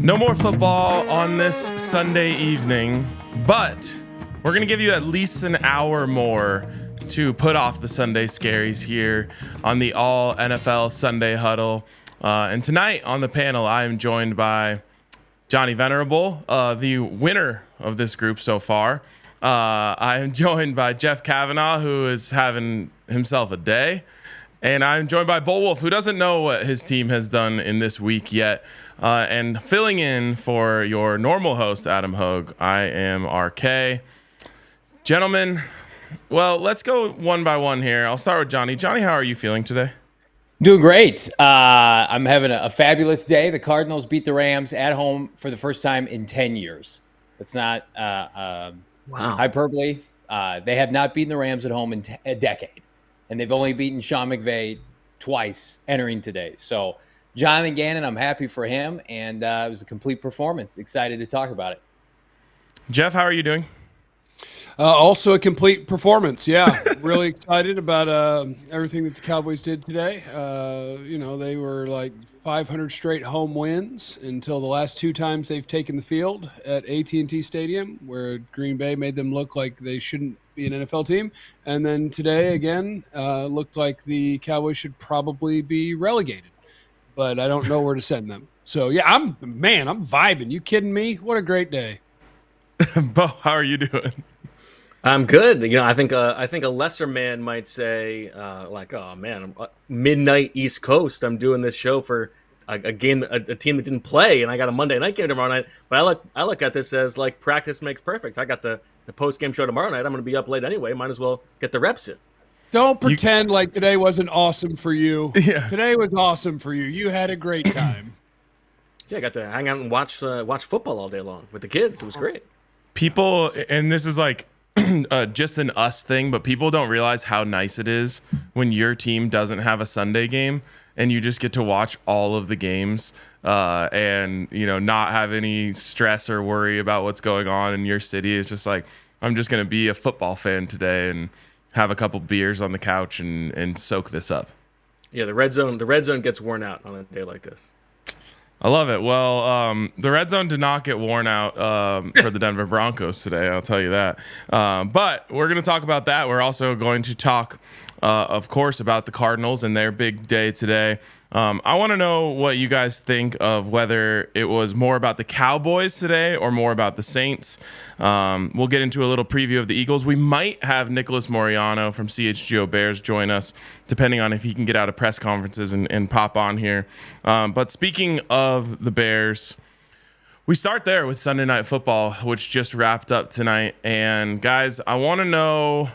No more football on this Sunday evening, but we're going to give you at least an hour more to put off the Sunday scaries here on the All NFL Sunday Huddle. And tonight on the panel, I am joined by Johnny Venerable, the winner of this group so far. I am joined by Jeff Kavanaugh, who is having himself a day. And I'm joined by Bull Wolf, who doesn't know what his team has done in this week yet. And filling in for your normal host, Adam Hogue, I am RK. Gentlemen, well, let's go one by one here. I'll start with Johnny. Johnny, how are you feeling today? Doing great. I'm having a fabulous day. The Cardinals beat the Rams at home for the first time in 10 years. It's not hyperbole. They have not beaten the Rams at home in a decade. And they've only beaten Sean McVay twice entering today. So Jonathan Gannon, I'm happy for him. And it was a complete performance. Excited to talk about it. Jeff, how are you doing? Also a complete performance. Yeah, really excited about everything that the Cowboys did today. They were like 500 straight home wins until the last two times they've taken the field at AT&T Stadium, where Green Bay made them look like they shouldn't be an NFL team. And then today, again, looked like the Cowboys should probably be relegated. But I don't know where to send them. So, yeah, I'm vibing. You kidding me? What a great day. Bo, how are you doing? I'm good. I think a lesser man might say, oh man, midnight East Coast. I'm doing this show for a game, a team that didn't play, and I got a Monday night game tomorrow night. But I look at this as like practice makes perfect. I got the post game show tomorrow night. I'm going to be up late anyway. Might as well get the reps in. Don't pretend like today wasn't awesome for you. Yeah. Today was awesome for you. You had a great time. Yeah, I got to hang out and watch football all day long with the kids. It was great. People, and this is like just an us thing, but people don't realize how nice it is when your team doesn't have a Sunday game and you just get to watch all of the games and not have any stress or worry about what's going on in your city. It's just like, I'm just going to be a football fan today and have a couple beers on the couch and soak this up. Yeah, the red zone gets worn out on a day like this. I love it. Well, the red zone did not get worn out for the Denver Broncos today, I'll tell you that. But we're going to talk about that. We're also going to talk, of course, about the Cardinals and their big day today. I want to know what you guys think of whether it was more about the Cowboys today or more about the Saints. We'll get into a little preview of the Eagles. We might have Nicholas Moriano from CHGO Bears join us, depending on if he can get out of press conferences and pop on here. But speaking of the Bears, we start there with Sunday Night Football, which just wrapped up tonight. And guys, I want to know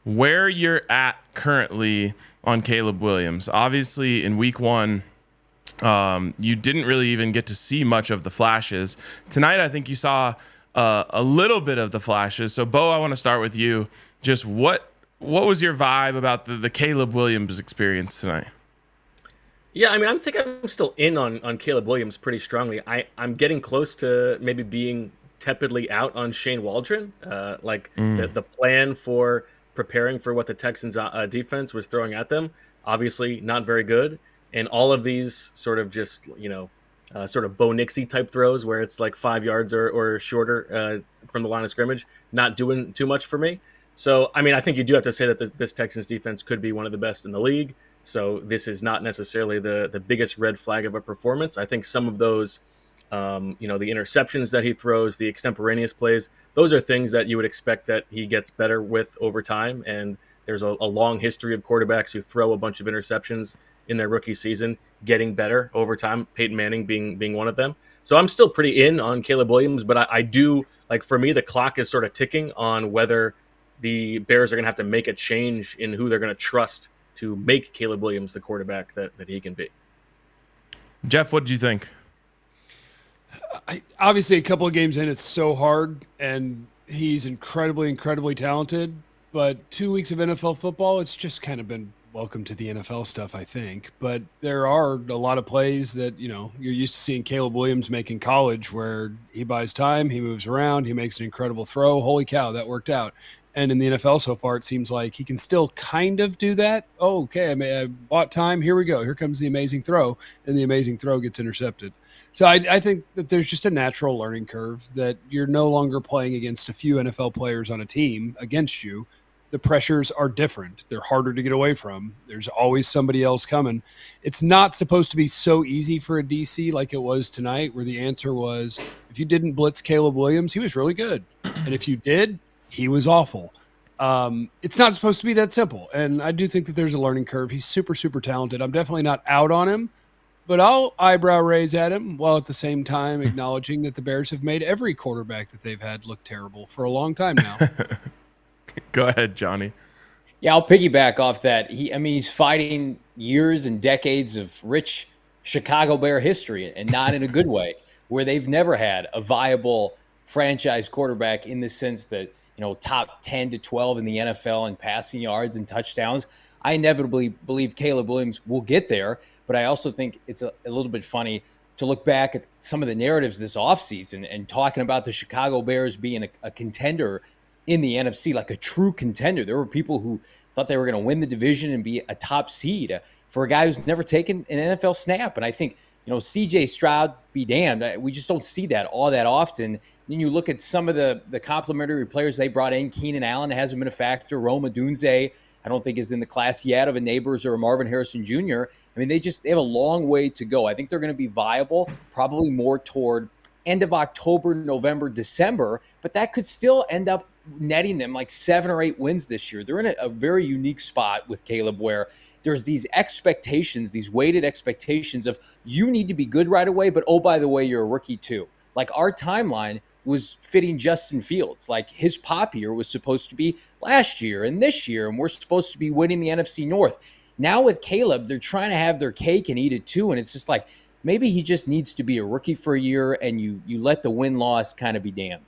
where you're at currently on Caleb Williams. Obviously, in week one, you didn't really even get to see much of the flashes. Tonight, I think you saw a little bit of the flashes. So, Bo, I want to start with you. Just what was your vibe about the Caleb Williams experience tonight? Yeah, I think I'm still in on Caleb Williams pretty strongly. I'm getting close to maybe being tepidly out on Shane Waldron. The plan for preparing for what the Texans defense was throwing at them, obviously not very good. And all of these sort of just, sort of Bo Nixy type throws where it's like 5 yards or shorter from the line of scrimmage, not doing too much for me. So, I think you do have to say that this Texans defense could be one of the best in the league. So this is not necessarily the biggest red flag of a performance. I think some of those, the interceptions that he throws, the extemporaneous plays, those are things that you would expect that he gets better with over time. And there's a long history of quarterbacks who throw a bunch of interceptions in their rookie season, getting better over time, Peyton Manning being one of them. So I'm still pretty in on Caleb Williams, but I do, for me, the clock is sort of ticking on whether the Bears are going to have to make a change in who they're going to trust to make Caleb Williams the quarterback that he can be. Jeff, what did you think? Obviously, a couple of games in, it's so hard, and he's incredibly talented. But 2 weeks of NFL football, it's just kind of been welcome to the NFL stuff, I think. But there are a lot of plays that, you're used to seeing Caleb Williams make in college, where he buys time, he moves around, he makes an incredible throw. Holy cow, that worked out. And in the NFL so far, it seems like he can still kind of do that. Oh, okay, I bought time. Here we go. Here comes the amazing throw, and the amazing throw gets intercepted. So I think that there's just a natural learning curve, that you're no longer playing against a few NFL players on a team against you. The pressures are different. They're harder to get away from. There's always somebody else coming. It's not supposed to be so easy for a DC like it was tonight, where the answer was, if you didn't blitz Caleb Williams, he was really good. And if you did, he was awful. It's not supposed to be that simple. And I do think that there's a learning curve. He's super talented. I'm definitely not out on him, but I'll eyebrow raise at him, while at the same time acknowledging that the Bears have made every quarterback that they've had look terrible for a long time now. Go ahead, Johnny. Yeah, I'll piggyback off that. He's fighting years and decades of rich Chicago Bear history, and not in a good way, where they've never had a viable franchise quarterback in the sense that, top 10 to 12 in the NFL in passing yards and touchdowns. I inevitably believe Caleb Williams will get there, but I also think it's a little bit funny to look back at some of the narratives this offseason and talking about the Chicago Bears being a contender in the NFC, like a true contender. There were people who thought they were going to win the division and be a top seed for a guy who's never taken an NFL snap. And I think, CJ Stroud, be damned, we just don't see that all that often. Then you look at some of the complimentary players they brought in. Keenan Allen hasn't been a factor. Rome Odunze, I don't think is in the class yet of a Neighbors or a Marvin Harrison Jr. I mean, they have a long way to go. I think they're going to be viable, probably more toward end of October, November, December, but that could still end up netting them like 7 or 8 wins this year. They're in a very unique spot with Caleb, where there's these expectations, these weighted expectations of, you need to be good right away, but oh, by the way, you're a rookie too. Like, our timeline was fitting Justin Fields. Like, his pop year was supposed to be last year and this year, and we're supposed to be winning the NFC North. Now with Caleb, they're trying to have their cake and eat it too, and it's just like, maybe he just needs to be a rookie for a year, and you let the win-loss kind of be damned.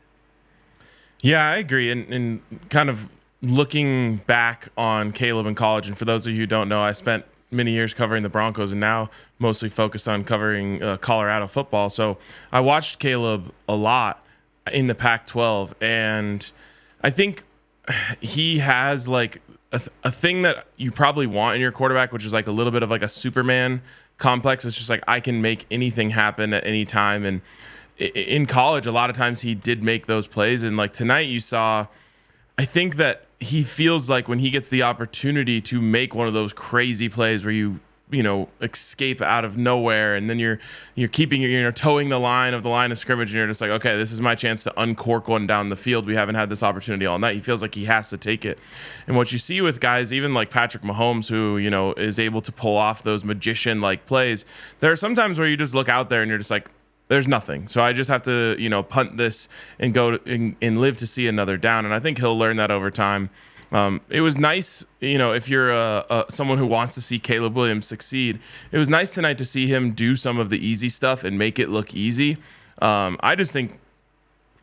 Yeah, I agree. And kind of looking back on Caleb in college, and for those of you who don't know, I spent many years covering the Broncos and now mostly focused on covering Colorado football. So I watched Caleb a lot in the Pac-12, and I think he has like a thing that you probably want in your quarterback, which is like a little bit of like a Superman complex. It's just like, I can make anything happen at any time. And in college, a lot of times he did make those plays. And like tonight you saw, I think that he feels like when he gets the opportunity to make one of those crazy plays where you escape out of nowhere, and then you're keeping, towing the line of scrimmage, and you're just like, okay, this is my chance to uncork one down the field. We haven't had this opportunity all night. He feels like he has to take it. And what you see with guys, even like Patrick Mahomes, who, is able to pull off those magician-like plays, there are some times where you just look out there and you're just like, there's nothing. So I just have to, punt this and go and live to see another down. And I think he'll learn that over time. It was nice, if you're someone who wants to see Caleb Williams succeed, it was nice tonight to see him do some of the easy stuff and make it look easy. I just think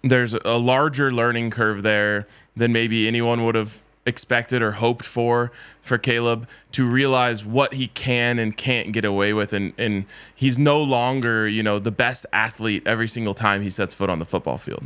there's a larger learning curve there than maybe anyone would have expected or hoped for Caleb to realize what he can and can't get away with. And he's no longer, the best athlete every single time he sets foot on the football field.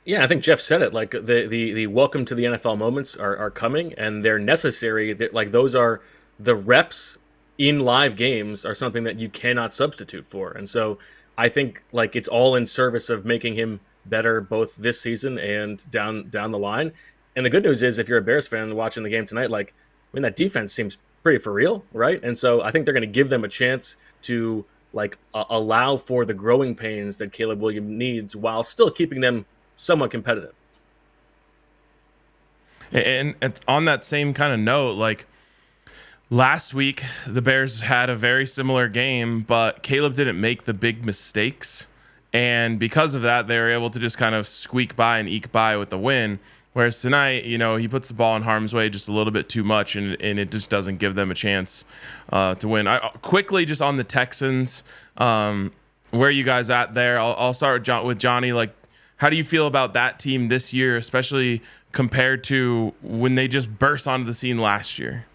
Yeah, I think Jeff said it. Like the welcome to the NFL moments are coming, and they're necessary. Like, those are the reps in live games are something that you cannot substitute for. And so I think like it's all in service of making him better both this season and down the line. And the good news is, if you're a Bears fan watching the game tonight, like, that defense seems pretty for real, right? And so I think they're going to give them a chance to like allow for the growing pains that Caleb Williams needs while still keeping them somewhat competitive. And on that same kind of note, like last week, the Bears had a very similar game, but Caleb didn't make the big mistakes. And because of that, they were able to just kind of squeak by and eke by with the win. Whereas tonight, he puts the ball in harm's way just a little bit too much, and it just doesn't give them a chance to win. Quickly, just on the Texans, where are you guys at there? I'll start with Johnny. Like, how do you feel about that team this year, especially compared to when they just burst onto the scene last year?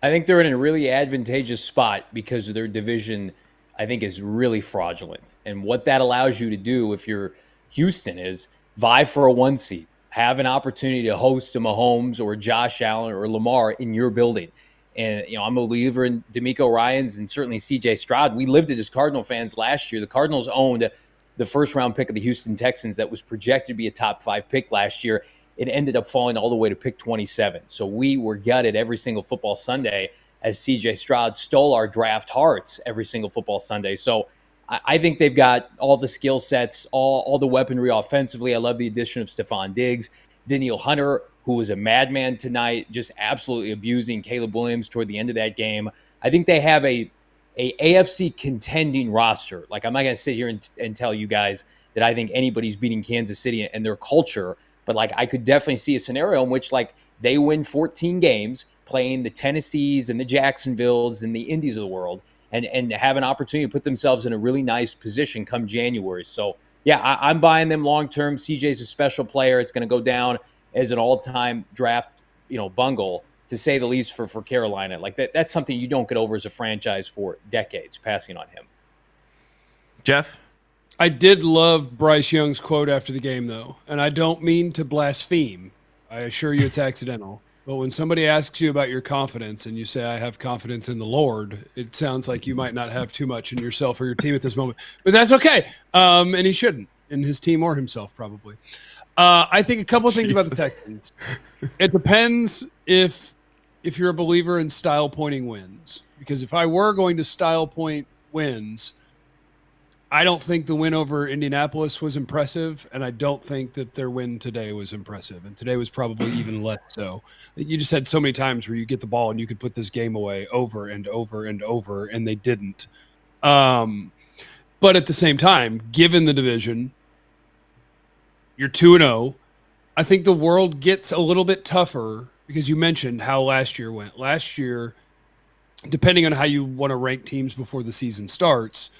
I think they're in a really advantageous spot because their division, I think, is really fraudulent. And what that allows you to do if you're Houston is vie for a 1 seed, have an opportunity to host a Mahomes or Josh Allen or Lamar in your building. And, I'm a believer in DeMeco Ryans and certainly CJ Stroud. We lived it as Cardinal fans last year. The Cardinals owned the first-round pick of the Houston Texans that was projected to be a top 5 pick last year. It ended up falling all the way to pick 27. So we were gutted every single football Sunday as CJ Stroud stole our draft hearts every single football Sunday. So I think they've got all the skill sets, all the weaponry offensively. I love the addition of Stephon Diggs. Danielle Hunter, who was a madman tonight, just absolutely abusing Caleb Williams toward the end of that game. I think they have a AFC contending roster. Like, I'm not going to sit here and tell you guys that I think anybody's beating Kansas City and their culture. But, like, I could definitely see a scenario in which, like, they win 14 games playing the Tennessees and the Jacksonvilles and the Indies of the world and have an opportunity to put themselves in a really nice position come January. So, yeah, I'm buying them long-term. CJ's a special player. It's going to go down as an all-time draft, bungle, to say the least, for Carolina. Like, that's something you don't get over as a franchise for decades, passing on him. Jeff? I did love Bryce Young's quote after the game, though, and I don't mean to blaspheme. I assure you it's accidental. But when somebody asks you about your confidence and you say, I have confidence in the Lord, it sounds like you might not have too much in yourself or your team at this moment. But that's okay. And he shouldn't, in his team or himself, probably. I think a couple of things about the Texans. It depends if you're a believer in style pointing wins. Because if I were going to style point wins, I don't think the win over Indianapolis was impressive, and I don't think that their win today was impressive. And today was probably even less so. You just had so many times where you get the ball and you could put this game away over and over and over, and they didn't. But at the same time, given the division, you're 2-0. I think the world gets a little bit tougher because you mentioned how last year went. Last year, depending on how you want to rank teams before the season starts,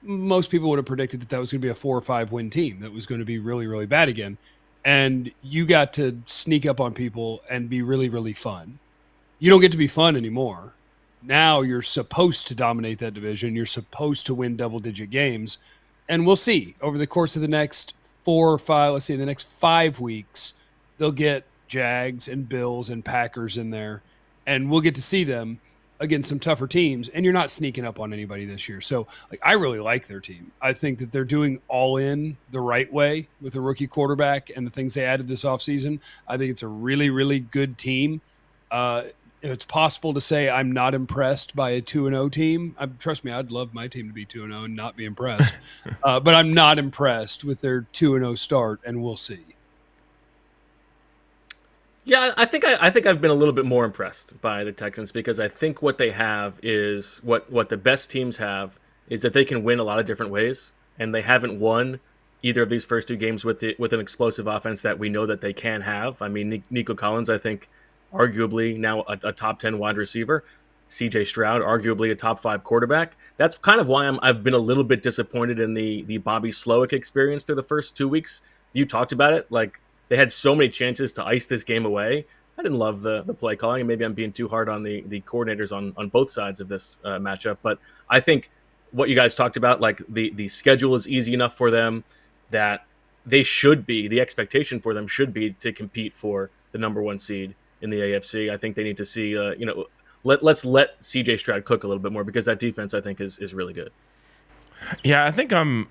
most people would have predicted that was going to be a 4 or 5 win team that was going to be really, really bad again. And you got to sneak up on people and be really, really fun. You don't get to be fun anymore. Now you're supposed to dominate that division. You're supposed to win double-digit games. And we'll see. Over the course of the next 4 or 5, the next 5 weeks, they'll get Jags and Bills and Packers in there. And we'll get to see them against some tougher teams, and you're not sneaking up on anybody this year. So, I really like their team. I think that they're doing all in the right way with a rookie quarterback and the things they added this offseason. I think it's a really, really good team. If it's possible to say I'm not impressed by a 2-0 team, trust me, I'd love my team to be 2-0 and not be impressed. But I'm not impressed with their 2-0 start, and we'll see. Yeah, I think I've been a little bit more impressed by the Texans because I think what they have is what the best teams have is that they can win a lot of different ways, and they haven't won either of these first 2 games with an explosive offense that we know that they can have. I mean, Nico Collins, I think, arguably now a top 10 wide receiver. CJ Stroud, arguably a top 5 quarterback. That's kind of why I've been a little bit disappointed in the Bobby Slowick experience through the first 2 weeks. You talked about it, like. They had so many chances to ice this game away. I didn't love the play calling, and maybe I'm being too hard on the coordinators on both sides of this matchup. But I think what you guys talked about, like the schedule is easy enough for them that they should be, the expectation for them should be to compete for the number 1 seed in the AFC. I think they need to see, let's let CJ Stroud cook a little bit more because that defense, I think, is really good. Yeah, I think I'm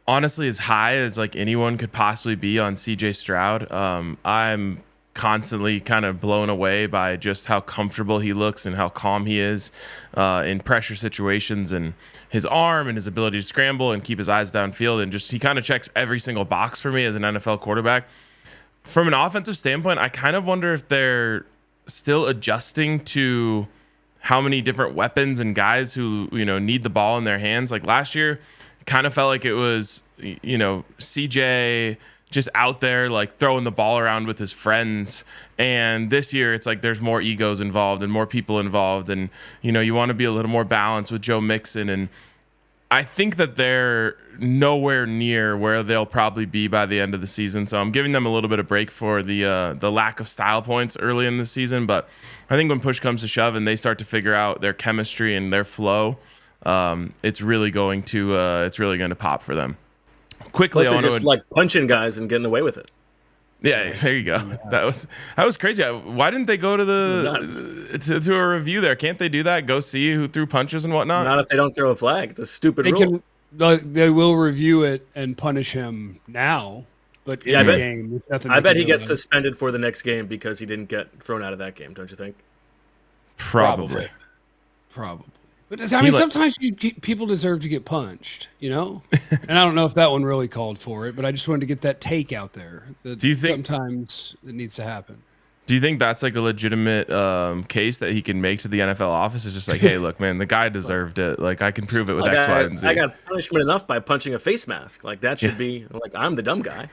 honestly as high as like anyone could possibly be on CJ Stroud. I'm constantly kind of blown away by just how comfortable he looks and how calm he is in pressure situations, and his arm and his ability to scramble and keep his eyes downfield, and just he kind of checks every single box for me as an NFL quarterback. From an offensive standpoint, I kind of wonder if they're still adjusting to how many different weapons and guys who need the ball in their hands. Like last year, kind of felt like it was, CJ, just out there like throwing the ball around with his friends. And this year it's like there's more egos involved and more people involved, and you want to be a little more balanced with Joe Mixon. And I think that they're nowhere near where they'll probably be by the end of the season. So I'm giving them a little bit of break for the lack of style points early in the season. But I think when push comes to shove and they start to figure out their chemistry and their flow, it's really going to pop for them. Quickly, Plus, they're just like punching guys and getting away with it. Yeah, there you go. That was crazy. Why didn't they go to to a review there? Can't they do that? Go see who threw punches and whatnot? Not if they don't throw a flag. It's a stupid rule. They will review it and punish him now, but in the game, there's nothing. I bet he gets suspended for the next game because he didn't get thrown out of that game. Don't you think? Probably. But I mean, sometimes people deserve to get punched, and I don't know if that one really called for it, but I just wanted to get that take out there. Do you think sometimes it needs to happen? Do you think that's like a legitimate case that he can make to the NFL office? It's just like, hey, look, man, the guy desered it. Like, I can prove it with X, Y, and Z. I got punishment enough by punching a face mask. Like, that should be like, I'm the dumb guy.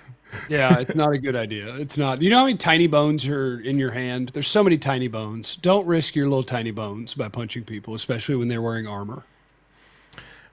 Yeah, it's not a good idea. It's not. You know how many tiny bones are in your hand? There's so many tiny bones. Don't risk your little tiny bones by punching people, especially when they're wearing armor.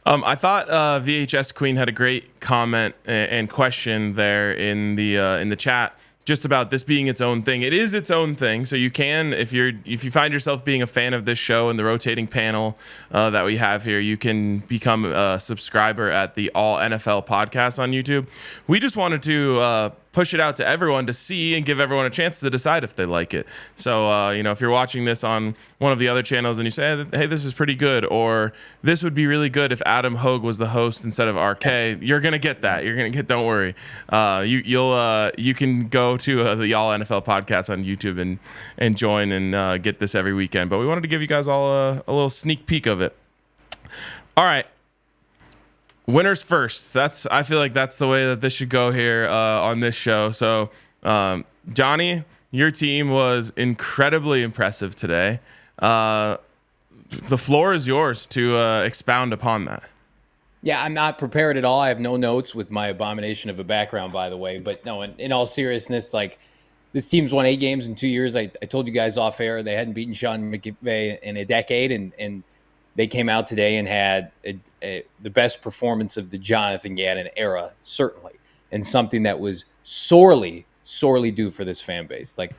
I thought VHS Queen had a great comment and question there in the chat, just about this being its own thing. It is its own thing. So you can, if you find yourself being a fan of this show and the rotating panel that we have here, you can become a subscriber at the All NFL podcast on YouTube. We just wanted to push it out to everyone to see and give everyone a chance to decide if they like it. So, if you're watching this on one of the other channels and you say, hey, this is pretty good, or this would be really good if Adam Hogue was the host instead of RK, you're going to get that. You're going to get, don't worry. You can go to the All NFL podcast on YouTube and join and get this every weekend. But we wanted to give you guys all a little sneak peek of it. All right. Winners first. I feel like that's the way that this should go here on this show. So, Johnny, your team was incredibly impressive today. The floor is yours to expound upon that. Yeah, I'm not prepared at all. I have no notes with my abomination of a background, by the way. But no, in all seriousness, like, this team's won 8 games in 2 years. I told you guys off air they hadn't beaten Sean McVay in a decade, and they came out today and had the best performance of the Jonathan Gannon era, certainly, and something that was sorely due for this fan base. Like,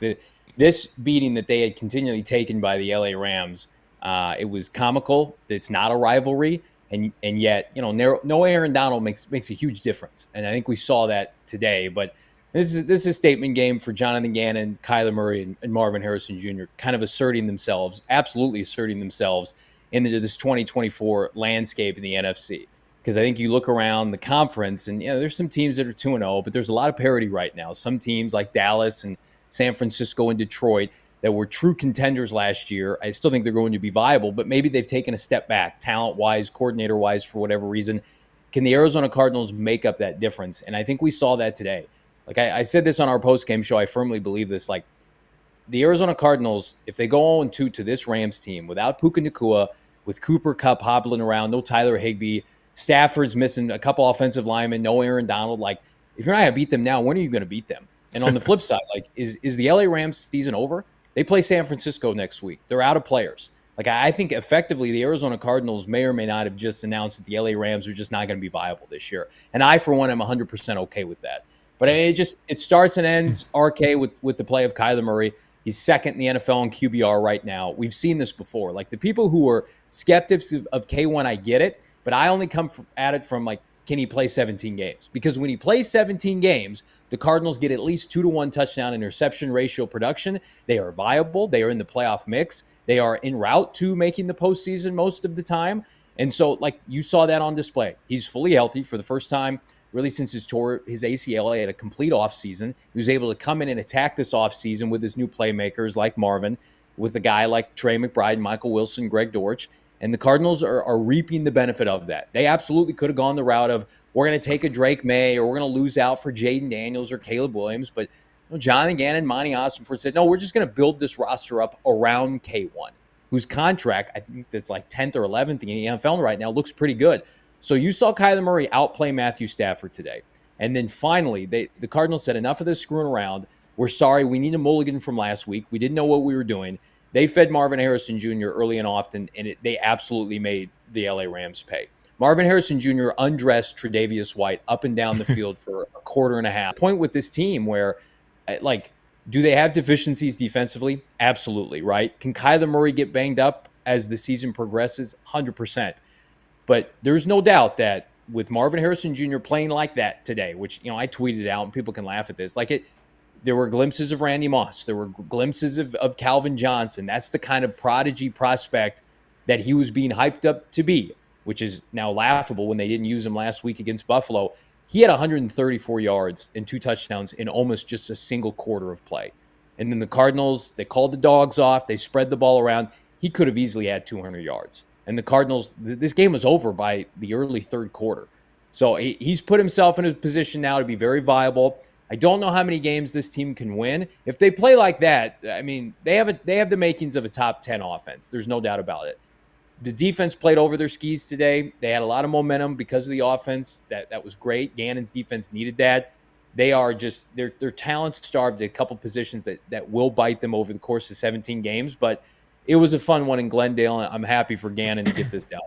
this beating that they had continually taken by the LA Rams, it was comical. It's not a rivalry, and yet, no Aaron Donald makes a huge difference, and I think we saw that today. But this is a statement game for Jonathan Gannon, Kyler Murray, and Marvin Harrison Jr., kind of absolutely asserting themselves into this 2024 landscape in the NFC. Because I think you look around the conference and there's some teams that are 2-0, but there's a lot of parity right now. Some teams like Dallas and San Francisco and Detroit that were true contenders last year, I still think they're going to be viable, but maybe they've taken a step back, talent-wise, coordinator-wise, for whatever reason. Can the Arizona Cardinals make up that difference? And I think we saw that today. Like I said this on our post-game show, I firmly believe this. Like, the Arizona Cardinals, if they go 0-2 to this Rams team without Puka Nacua, with Cooper Kupp hobbling around, no Tyler Higbee, Stafford's missing a couple offensive linemen, no Aaron Donald. Like, if you're not going to beat them now, when are you going to beat them? And on the flip side, like, is the LA Rams season over? They play San Francisco next week. They're out of players. Like, I think effectively the Arizona Cardinals may or may not have just announced that the LA Rams are just not going to be viable this year. And I, for one, am 100% okay with that. But I mean, it starts and ends RK with the play of Kyler Murray. He's second in the NFL in QBR right now. We've seen this before. Like, the people who are skeptics of K1, I get it, but I only come at it from, like, can he play 17 games? Because when he plays 17 games, the Cardinals get at least 2-to-1 touchdown interception ratio production. They are viable. They are in the playoff mix. They are en route to making the postseason most of the time. And so, like, you saw that on display. He's fully healthy for the first time really since his ACL. He had a complete offseason. He was able to come in and attack this offseason with his new playmakers like Marvin, with a guy like Trey McBride, Michael Wilson, Greg Dortch. And the Cardinals are reaping the benefit of that. They absolutely could have gone the route of, we're going to take a Drake May, or we're going to lose out for Jaden Daniels or Caleb Williams. But Jonathan Gannon, Monty Ossenford said, no, we're just going to build this roster up around K1, whose contract, I think that's like 10th or 11th in the NFL right now, looks pretty good. So you saw Kyler Murray outplay Matthew Stafford today. And then finally, the Cardinals said, enough of this screwing around. We're sorry. We need a mulligan from last week. We didn't know what we were doing. They fed Marvin Harrison Jr. early and often, and they absolutely made the LA Rams pay. Marvin Harrison Jr. undressed Tre'Davious White up and down the field for a quarter and a half. Point with this team where, like, do they have deficiencies defensively? Absolutely, right? Can Kyler Murray get banged up as the season progresses? 100%. But there's no doubt that with Marvin Harrison Jr. playing like that today, which, I tweeted out and people can laugh at this, there were glimpses of Randy Moss. There were glimpses of Calvin Johnson. That's the kind of prodigy prospect that he was being hyped up to be, which is now laughable when they didn't use him last week against Buffalo. He had 134 yards and 2 touchdowns in almost just a single quarter of play. And then the Cardinals, they called the dogs off. They spread the ball around. He could have easily had 200 yards. And the Cardinals, this game was over by the early third quarter. So he's put himself in a position now to be very viable. I don't know how many games this team can win. If they play like that, I mean, they have the makings of a top 10 offense. There's no doubt about it. The defense played over their skis today. They had a lot of momentum because of the offense. That was great. Gannon's defense needed that. They are just they're talent starved at a couple positions that will bite them over the course of 17 games. But it was a fun one in Glendale, and I'm happy for Gannon to get this done.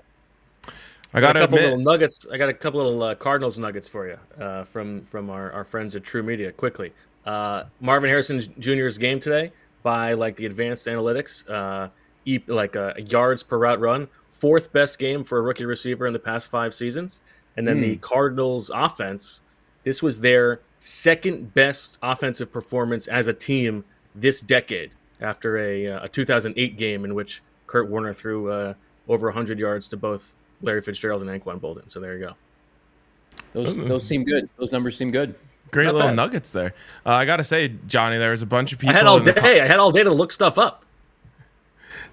I got a couple little nuggets. I got a couple little Cardinals nuggets for you from our friends at True Media. Quickly, Marvin Harrison Jr.'s game today by the advanced analytics. Yards per route run, 4th best game for a rookie receiver in the past 5 seasons. And then the Cardinals offense, this was their 2nd best offensive performance as a team this decade after a 2008 game in which Kurt Warner threw over 100 yards to both Larry Fitzgerald and Anquan Bolden. So there you go. Those seem good. Those numbers seem good. Great Not little bad. nuggets there. I got to say, Johnny, there was a bunch of people. I had all day to look stuff up.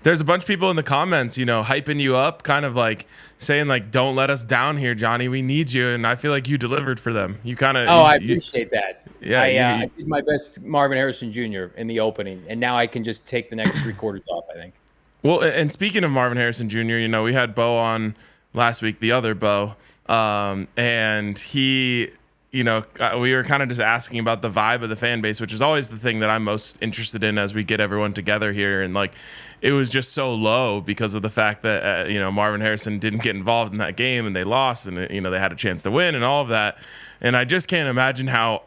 There's a bunch of people in the comments, hyping you up, kind of saying don't let us down here, Johnny. We need you, and I feel like you delivered for them. You kind of. I appreciate that. Yeah, I did my best, Marvin Harrison Jr. in the opening, and now I can just take the next 3 quarters off, I think. Well, and speaking of Marvin Harrison Jr., we had Bo on last week, the other Bo, and he. We were kind of just asking about the vibe of the fan base, which is always the thing that I'm most interested in as we get everyone together here. And it was just so low because of the fact that, Marvin Harrison didn't get involved in that game and they lost and, they had a chance to win and all of that. And I just can't imagine how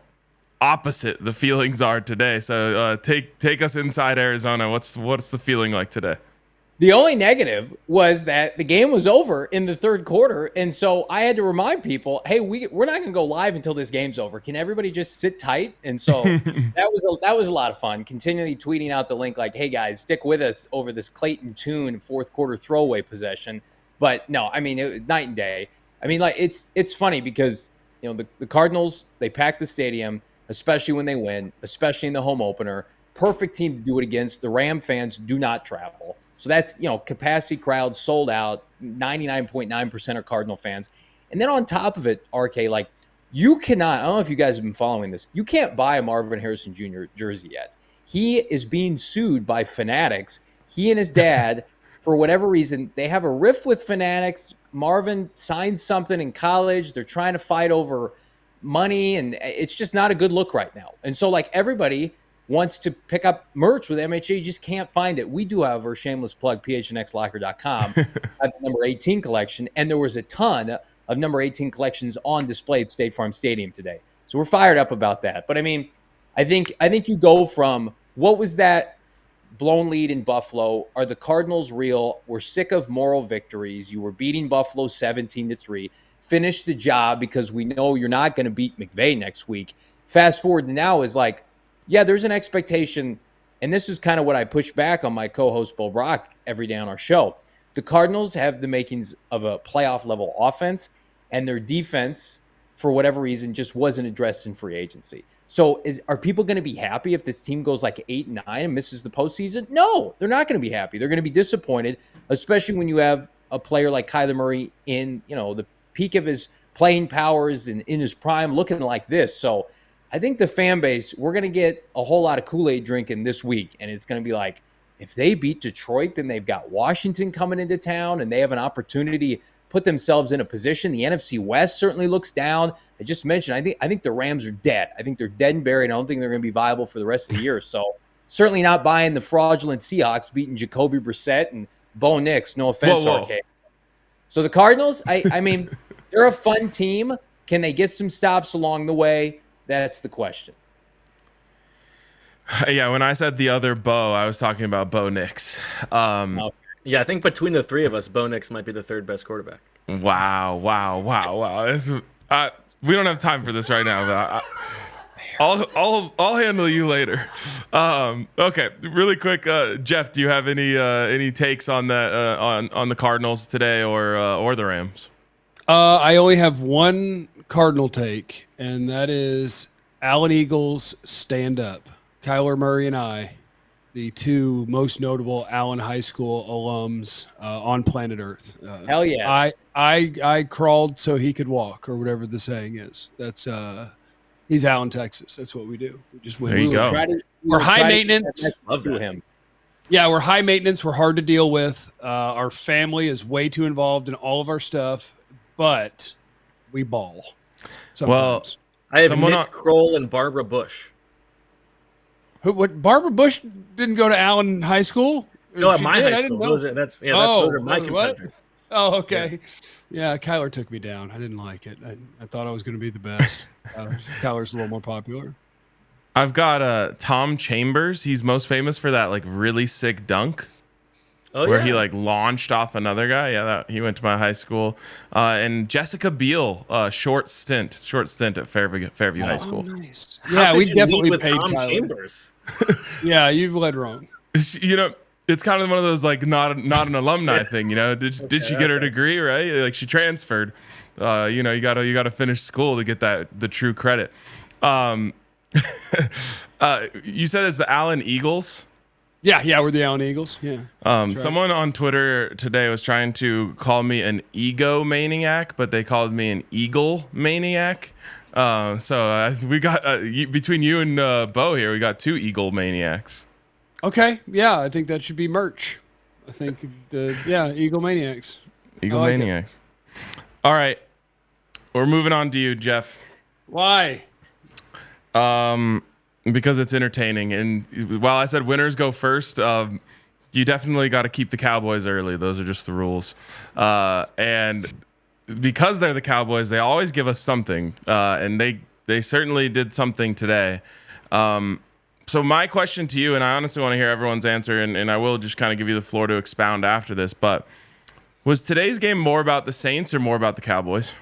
opposite the feelings are today. So take us inside Arizona. What's the feeling like today? The only negative was that the game was over in the third quarter, and so I had to remind people, hey, we're not going to go live until this game's over. Can everybody just sit tight? And so that was a lot of fun, continually tweeting out the link hey, guys, stick with us over this Clayton Tune fourth quarter throwaway possession. But no, I mean, it was night and day. I mean, it's funny because, the Cardinals, they pack the stadium, especially when they win, especially in the home opener. Perfect team to do it against. The Ram fans do not travel. So that's, capacity crowd, sold out, 99.9% are Cardinal fans. And then on top of it, RK, you cannot, I don't know if you guys have been following this, you can't buy a Marvin Harrison Jr. jersey yet. He is being sued by Fanatics. He and his dad, for whatever reason, they have a riff with Fanatics. Marvin signed something in college. They're trying to fight over money, and it's just not a good look right now. And so, everybody wants to pick up merch with MHA, you just can't find it. We do have our shameless plug, phnxlocker.com, at the number 18 collection, and there was a ton of number 18 collections on display at State Farm Stadium today. So we're fired up about that. But I mean, I think you go from what was that blown lead in Buffalo? Are the Cardinals real? We're sick of moral victories. You were beating Buffalo 17-3. Finish the job because we know you're not going to beat McVay next week. Fast forward to now is yeah, there's an expectation, and this is kind of what I push back on my co-host Bo Brock every day on our show. The Cardinals have the makings of a playoff-level offense, and their defense, for whatever reason, just wasn't addressed in free agency. So are people going to be happy if this team goes 8-9 and misses the postseason? No, they're not going to be happy. They're going to be disappointed, especially when you have a player like Kyler Murray in the peak of his playing powers and in his prime looking like this. So I think the fan base, we're going to get a whole lot of Kool-Aid drinking this week, and it's going to be If they beat Detroit, then they've got Washington coming into town, and they have an opportunity to put themselves in a position. The NFC West certainly looks down. I just mentioned, I think the Rams are dead. I think they're dead and buried. I don't think they're going to be viable for the rest of the year. So certainly not buying the fraudulent Seahawks beating Jacoby Brissett and Bo Nix. No offense, RK. So the Cardinals, I mean, they're a fun team. Can they get some stops along the way? That's the question. Yeah, when I said the other Bo, I was talking about Bo Nix. Yeah, I think between the three of us, Bo Nix might be the third best quarterback. Wow. We don't have time for this right now, but I'll handle you later. Okay, really quick, Jeff, do you have any takes on that on the Cardinals today or the Rams? I only have one Cardinal take, and that is Allen Eagles stand up. Kyler Murray and I, the two most notable Allen High School alums on planet Earth. Hell yes. I crawled so he could walk, or whatever the saying is. That's he's Allen, Texas. That's what we do. We just win. There you go. We're high maintenance. Love to him. Yeah, we're high maintenance. We're hard to deal with. Our family is way too involved in all of our stuff, but we ball sometimes. Well, I have Nick Kroll and Barbara Bush. What? Barbara Bush didn't go to Allen High School? No, at my high school. Those are my competitors. Oh, okay. Yeah, Kyler took me down. I didn't like it. I thought I was going to be the best. Kyler's a little more popular. I've got Tom Chambers. He's most famous for that like really sick dunk. Where he like launched off another guy. Yeah, he went to my high school. And Jessica Biel, short stint at Fairview High School. Nice. Yeah, we definitely paid Tom Kyler. Chambers. Yeah, you've led wrong. You know, it's kind of one of those like not an alumni thing. You know, did she get her degree right? Like she transferred. You know, you gotta finish school to get the true credit. You said it's the Allen Eagles. Yeah, we're the Allen Eagles. Yeah. Someone on Twitter today was trying to call me an ego maniac, but they called me an eagle maniac. So we got between you and Bo here, we got two eagle maniacs. Okay. Yeah, I think that should be merch. I think Eagle Maniacs. Eagle Maniacs. All right, we're moving on to you, Jeff. Why? Because it's entertaining, and while I said winners go first, you definitely got to keep the Cowboys early. Those are just the rules. And because they're the Cowboys, they always give us something, and they certainly did something today. So my question to you, and I honestly want to hear everyone's answer, and I will just kind of give you the floor to expound after this, but was today's game more about the Saints or more about the Cowboys?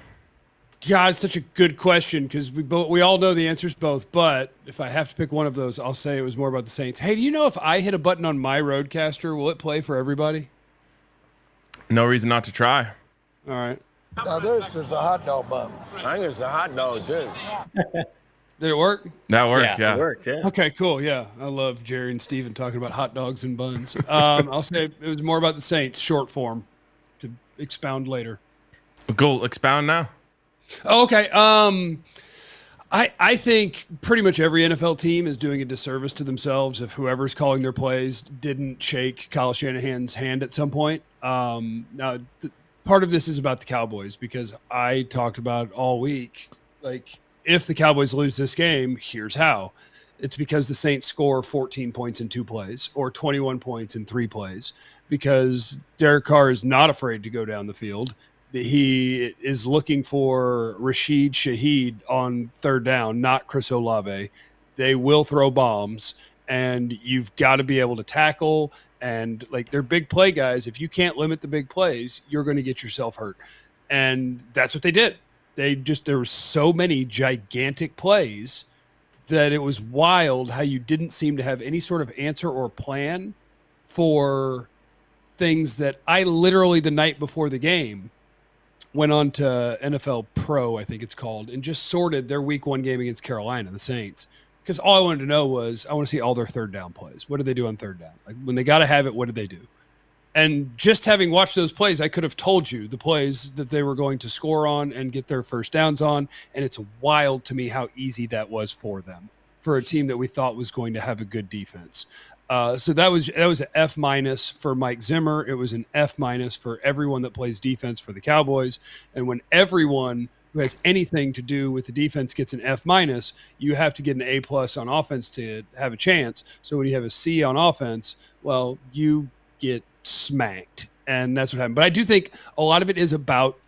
God, it's such a good question because we all know the answer's both. But if I have to pick one of those, I'll say it was more about the Saints. Hey, do you know if I hit a button on my Roadcaster, will it play for everybody? No reason not to try. All right. Now this is a hot dog bun. I think it's a hot dog too. Did it work? That worked, yeah. It worked, yeah. Okay, cool. Yeah, I love Jerry and Steven talking about hot dogs and buns. I'll say it was more about the Saints, short form, to expound later. Go expound now. Okay. I think pretty much every NFL team is doing a disservice to themselves if whoever's calling their plays didn't shake Kyle Shanahan's hand at some point. Now, part of this is about the Cowboys because I talked about all week, like, if the Cowboys lose this game, here's how. It's because the Saints score 14 points in 2 plays or 21 points in 3 plays because Derek Carr is not afraid to go down the field. He is looking for Rashid Shaheed on 3rd down, not Chris Olave. They will throw bombs, and you've got to be able to tackle. And, like, they're big play guys. If you can't limit the big plays, you're going to get yourself hurt. And that's what they did. There were so many gigantic plays that it was wild how you didn't seem to have any sort of answer or plan for things that I literally the night before the game went on to NFL Pro, I think it's called, and just sorted their week 1 game against Carolina, the Saints. Because all I wanted to know was I want to see all their 3rd down plays. What did they do on 3rd down? Like when they got to have it, what did they do? And just having watched those plays, I could have told you the plays that they were going to score on and get their first downs on. And it's wild to me how easy that was for them for a team that we thought was going to have a good defense. So that was an F- for Mike Zimmer. It was an F- for everyone that plays defense for the Cowboys. And when everyone who has anything to do with the defense gets an F-, you have to get an A+ on offense to have a chance. So when you have a C on offense, well, you get smacked. And that's what happened. But I do think a lot of it is about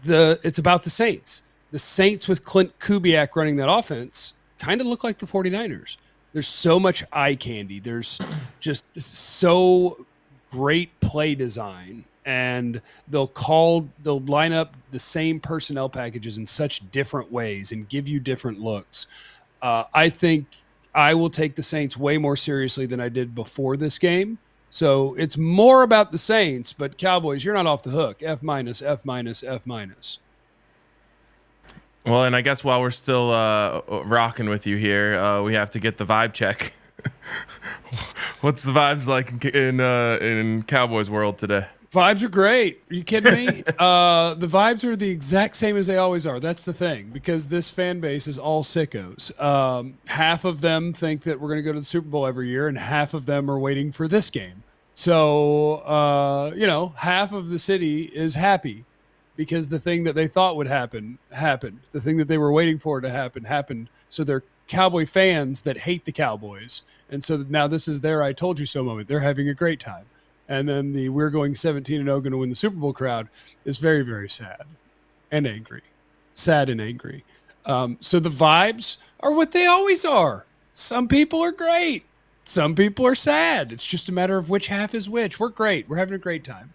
the Saints. The Saints with Clint Kubiak running that offense kind of look like the 49ers. There's so much eye candy. There's just so great play design. And they'll line up the same personnel packages in such different ways and give you different looks. I think I will take the Saints way more seriously than I did before this game. So it's more about the Saints, but Cowboys, you're not off the hook. F-, F-, F-. Well, and I guess while we're still rocking with you here, we have to get the vibe check. What's the vibes like in Cowboys world today? Vibes are great. Are you kidding me? The vibes are the exact same as they always are. That's the thing, because this fan base is all sickos. Half of them think that we're going to go to the Super Bowl every year, and half of them are waiting for this game. So, half of the city is happy because the thing that they thought would happen happened. The thing that they were waiting for to happen happened. So they're Cowboy fans that hate the Cowboys. And so now this is their I told you so moment. They're having a great time. And then the we're going 17-0 going to win the Super Bowl crowd is very, very sad and angry. Sad and angry. So the vibes are what they always are. Some people are great. Some people are sad. It's just a matter of which half is which. We're great. We're having a great time.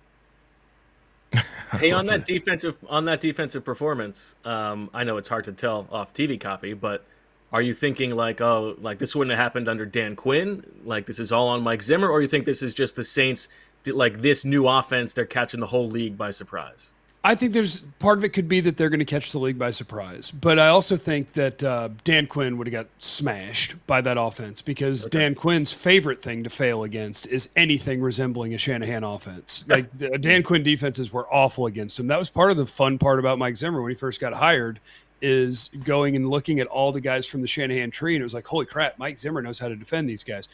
Hey, on that defensive performance, I know it's hard to tell off TV copy, but are you thinking like this wouldn't have happened under Dan Quinn? Like this is all on Mike Zimmer, or you think this is just the Saints, like this new offense, they're catching the whole league by surprise? I think there's part of it could be that they're going to catch the league by surprise, but I also think that Dan Quinn would have got smashed by that offense because Dan Quinn's favorite thing to fail against is anything resembling a Shanahan offense. Like the Dan Quinn defenses were awful against him. That was part of the fun part about Mike Zimmer when he first got hired, is going and looking at all the guys from the Shanahan tree, and it was like, holy crap, Mike Zimmer knows how to defend these guys.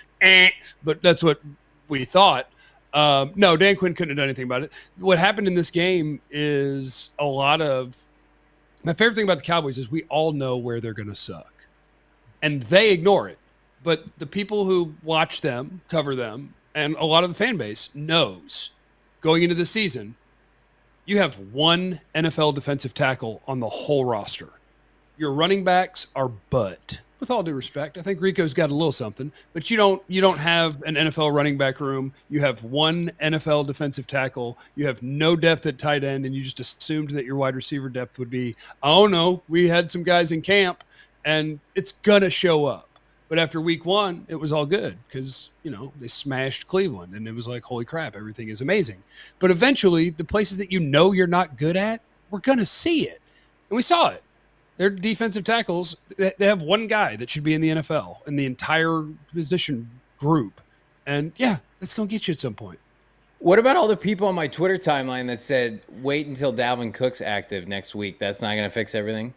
But that's what we thought. No, Dan Quinn couldn't have done anything about it. What happened in this game is my favorite thing about the Cowboys is we all know where they're going to suck, and they ignore it. But the people who watch them, cover them, and a lot of the fan base knows going into the season, you have one NFL defensive tackle on the whole roster. Your running backs are butt. With all due respect, I think Rico's got a little something, but you don't have an NFL running back room. You have one NFL defensive tackle. You have no depth at tight end, and you just assumed that your wide receiver depth would be, oh no, we had some guys in camp, and it's gonna show up. But after week one, it was all good because, they smashed Cleveland, and it was like, holy crap, everything is amazing. But eventually, the places that you're not good at, we're gonna see it, and we saw it. Their defensive tackles, they have one guy that should be in the NFL in the entire position group. And yeah, that's going to get you at some point. What about all the people on my Twitter timeline that said, wait until Dalvin Cook's active next week? That's not going to fix everything?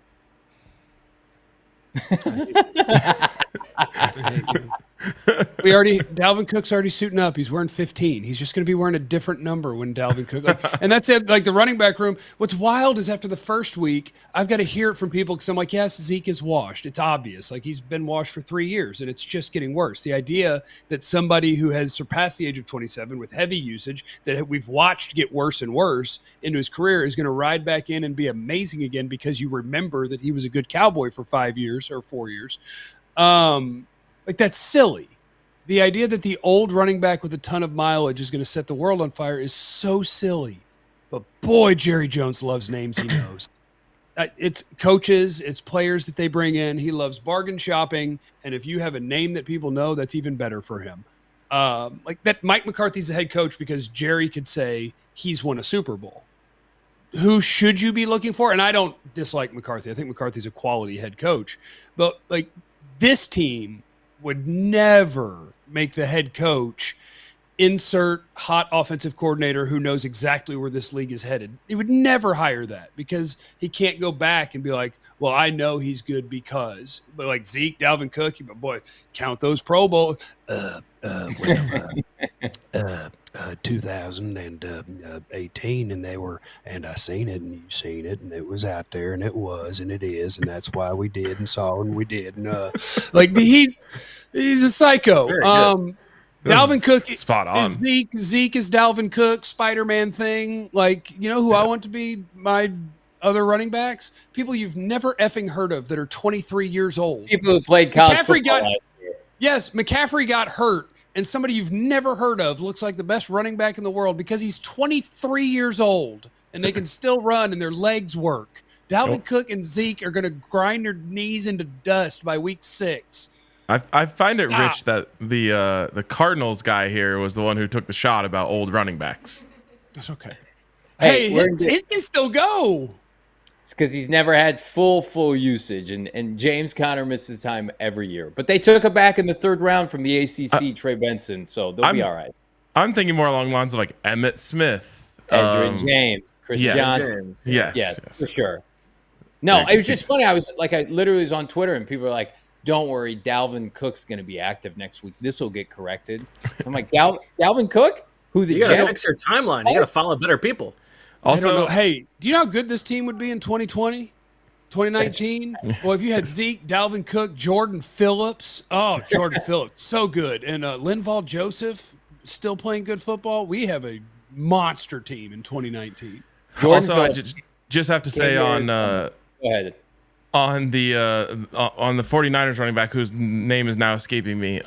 Dalvin Cook's already suiting up. He's wearing 15. He's just going to be wearing a different number when Dalvin Cook. And that's it. Like the running back room. What's wild is after the first week, I've got to hear it from people because I'm like, yes, Zeke is washed. It's obvious. Like he's been washed for 3 years and it's just getting worse. The idea that somebody who has surpassed the age of 27 with heavy usage that we've watched get worse and worse into his career is going to ride back in and be amazing again because you remember that he was a good Cowboy for 5 years or 4 years. Like that's silly. The idea that the old running back with a ton of mileage is going to set the world on fire is so silly. But boy, Jerry Jones loves names he knows. It's coaches, it's players that they bring in. He loves bargain shopping. And if you have a name that people know, that's even better for him. Like that Mike McCarthy's the head coach because Jerry could say he's won a Super Bowl. Who should you be looking for? And I don't dislike McCarthy. I think McCarthy's a quality head coach. But like this team would never make the head coach insert hot offensive coordinator who knows exactly where this league is headed. He would never hire that because he can't go back and be like, well, I know he's good because, but like Zeke, Dalvin Cook, but boy, count those Pro Bowls. 2018, and they were, and I seen it, and you seen it, and it was out there, and it was, and it is, and that's why we did and saw, and we did, and like he's a psycho. Dalvin Cook, spot on. Zeke is Dalvin Cook, Spider-Man thing. Like, you know who I want to be my other running backs? People you've never effing heard of that are 23 years old. People who played college football last year. Yes, McCaffrey got hurt, and somebody you've never heard of looks like the best running back in the world because he's 23 years old, and they can still run, and their legs work. Dalvin Cook and Zeke are going to grind their knees into dust by week 6. I find it rich that the Cardinals guy here was the one who took the shot about old running backs. That's okay. Hey, his can still go. It's because he's never had full usage, and James Conner misses time every year. But they took him back in the 3rd round from the ACC, Trey Benson, so they'll be all right. I'm thinking more along the lines of like Emmitt Smith, Edgerrin James, Chris Johnson. Yes, for sure. No, it was just funny. I literally was on Twitter, and people were like, don't worry, Dalvin Cook's going to be active next week. This will get corrected. I'm like, Dalvin Cook? Who the You got to Jets? fix your timeline. You got to follow better people. Also, hey, do you know how good this team would be in 2020, 2019? Well, if you had Zeke, Dalvin Cook, Jordan Phillips. Oh, Jordan Phillips, so good. And Linval Joseph still playing good football. We have a monster team in 2019. Also, I just have to say on Go ahead. on the 49ers running back whose name is now escaping me.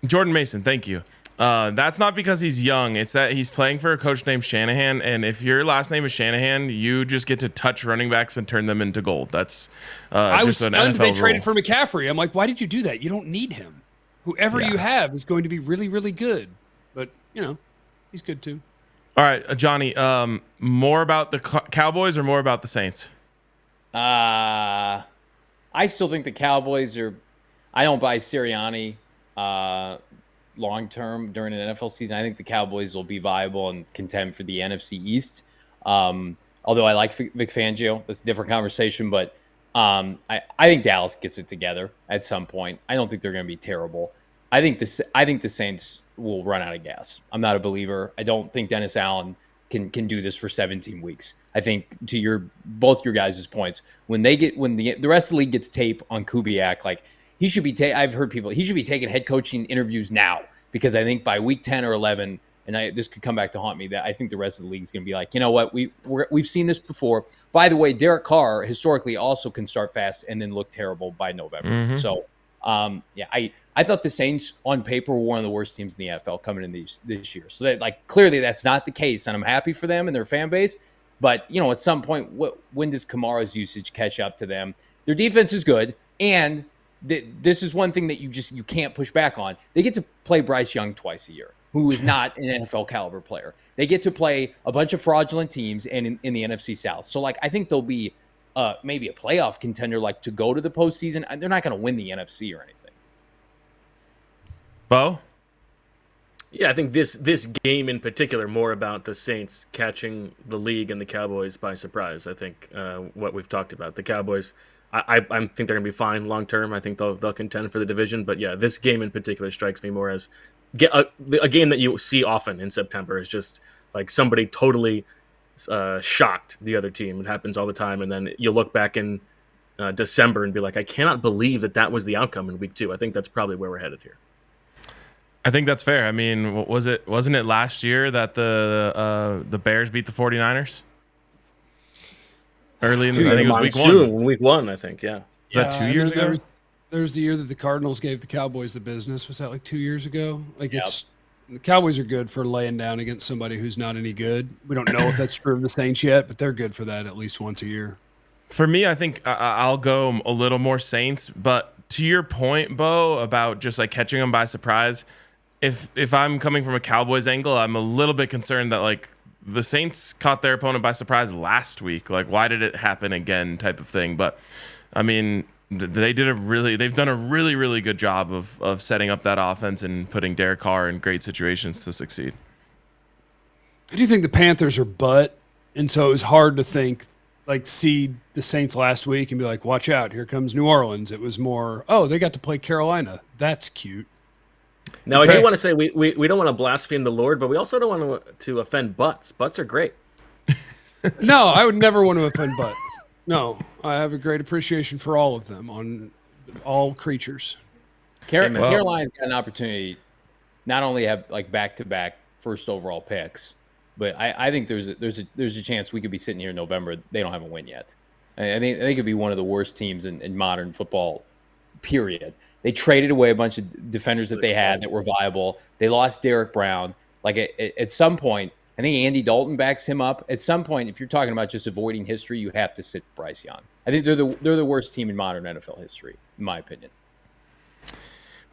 Jordan Mason, thank you. That's not because he's young. It's that he's playing for a coach named Shanahan, and if your last name is Shanahan, you just get to touch running backs and turn them into gold. That's I was just an stunned NFL they rule. traded for McCaffrey. I'm like, why did you do that? You don't need him. Whoever you have is going to be really, really good. But, you know, he's good too. All right, Johnny, more about the Cowboys or more about the Saints? I still think the Cowboys are. I don't buy Sirianni long term during an NFL season. I think the Cowboys will be viable and contend for the NFC East. Although I like Vic Fangio, that's a different conversation. But I think Dallas gets it together at some point. I don't think they're going to be terrible. I think the Saints will run out of gas. I'm not a believer. I don't think Dennis Allen can do this for 17 weeks. I think to both your guys' points, when the rest of the league gets tape on Kubiak, like he should be I've heard people, he should be taking head coaching interviews now, because I think by week 10 or 11, and this could come back to haunt me, that I think the rest of the league is going to be like, you know what, we've seen this before. By the way, Derek Carr historically also can start fast and then look terrible by November. Mm-hmm. So I thought the Saints on paper were one of the worst teams in the NFL coming in this year. So that, like, clearly that's not the case, and I'm happy for them and their fan base. But, you know, at some point, when does Kamara's usage catch up to them? Their defense is good, and this is one thing that you can't push back on. They get to play Bryce Young twice a year, who is not an NFL caliber player. They get to play a bunch of fraudulent teams in the NFC South. So, like, I think they'll be maybe a playoff contender, like, to go to the postseason. They're not going to win the NFC or anything. Bo? Yeah, I think this game in particular more about the Saints catching the league and the Cowboys by surprise. I think what we've talked about. The Cowboys, I think they're going to be fine long term. I think they'll contend for the division. But yeah, this game in particular strikes me more as a game that you see often in September. Is just like somebody totally shocked the other team. It happens all the time. And then you look back in December and be like, I cannot believe that was the outcome in week 2. I think that's probably where we're headed here. I think that's fair. I mean, wasn't it last year that the Bears beat the 49ers? Early in the season, it was week 1, I think, yeah. Is that 2 years ago? There was the year that the Cardinals gave the Cowboys the business. Was that like 2 years ago? Like, the Cowboys are good for laying down against somebody who's not any good. We don't know if that's true of the Saints yet, but they're good for that at least once a year. For me, I think I'll go a little more Saints, but to your point, Bo, about just like catching them by surprise, if I'm coming from a Cowboys angle, I'm a little bit concerned that like the Saints caught their opponent by surprise last week. Like, why did it happen again type of thing? But I mean, they've done a really, really good job of setting up that offense and putting Derek Carr in great situations to succeed. I do think the Panthers are butt, and so it was hard to see the Saints last week and be like, watch out, here comes New Orleans. It was more, oh, they got to play Carolina. That's cute. Now, I do want to say we don't want to blaspheme the Lord, but we also don't want to offend butts. Butts are great. No, I would never want to offend butts. No, I have a great appreciation for all of them, on all creatures. Carolina's got an opportunity not only have like back-to-back first overall picks, but I think there's a chance we could be sitting here in November. They don't have a win yet. I think they could be one of the worst teams in modern football, period. They traded away a bunch of defenders that they had that were viable. They lost Derek Brown. Like at some point, I think Andy Dalton backs him up. At some point, if you're talking about just avoiding history, you have to sit Bryce Young. I think they're the worst team in modern NFL history, in my opinion.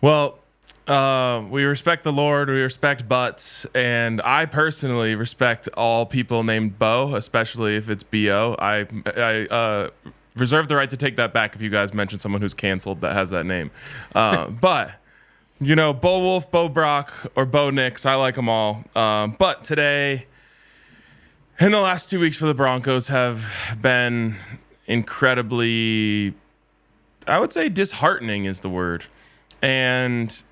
Well, we respect the Lord, we respect butts, and I personally respect all people named Bo, especially if it's B-O. I reserve the right to take that back if you guys mention someone who's canceled that has that name. But, Bo Wolf, Bo Brock, or Bo Nix, I like them all. But today, in the last 2 weeks for the Broncos have been incredibly, I would say disheartening is the word. And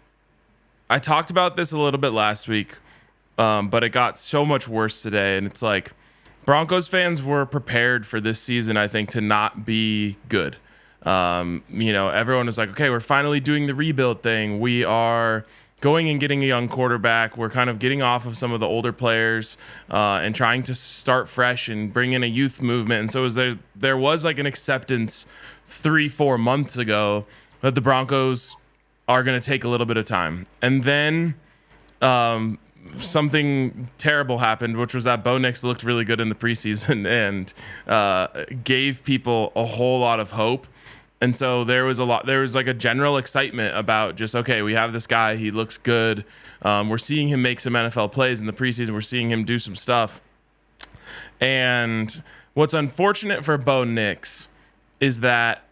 I talked about this a little bit last week, but it got so much worse today. And it's like Broncos fans were prepared for this season, I think, to not be good. Everyone was like, okay, we're finally doing the rebuild thing. We are going and getting a young quarterback. We're kind of getting off of some of the older players and trying to start fresh and bring in a youth movement. And so there was like an acceptance 3-4 months ago that the Broncos are going to take a little bit of time. And then something terrible happened, which was that Bo Nix looked really good in the preseason and gave people a whole lot of hope. And so there was like a general excitement about just, okay, we have this guy, he looks good. We're seeing him make some NFL plays in the preseason. We're seeing him do some stuff. And what's unfortunate for Bo Nix is that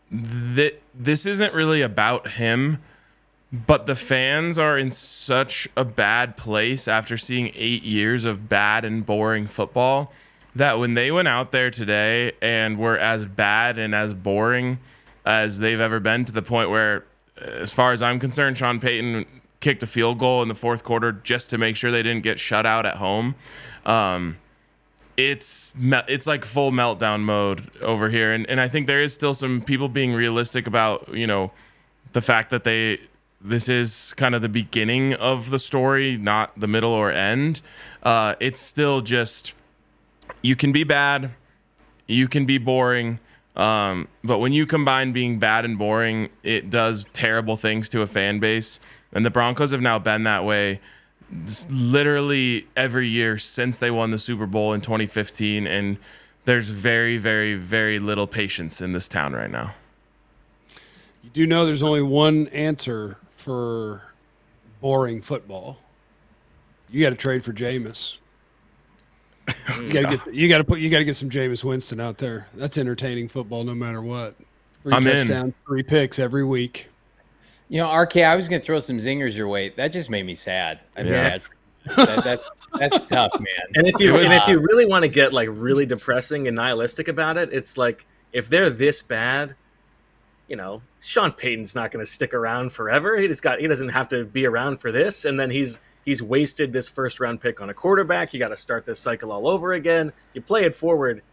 this isn't really about him, but the fans are in such a bad place after seeing 8 years of bad and boring football that when they went out there today and were as bad and as boring as they've ever been, to the point where, as far as I'm concerned, Sean Payton kicked a field goal in the fourth quarter just to make sure they didn't get shut out at home. It's like full meltdown mode over here. And I think there is still some people being realistic about, the fact that this is kind of the beginning of the story, not the middle or end. It's still just, you can be bad, you can be boring, but when you combine being bad and boring, it does terrible things to a fan base. And the Broncos have now been that way literally every year since they won the Super Bowl in 2015, and there's very, very, very little patience in this town right now. You do know there's only one answer for boring football. You got to trade for Jameis. You got to get some Jameis Winston out there. That's entertaining football no matter what. 3 touchdowns, 3 picks every week. RK, I was going to throw some zingers your way. That just made me sad. I'm sad for you. That's tough, man. And if you really want to get like really depressing and nihilistic about it, it's like, if they're this bad, Sean Payton's not going to stick around forever. He doesn't have to be around for this. And then he's wasted this first round pick on a quarterback. You got to start this cycle all over again. You play it forward.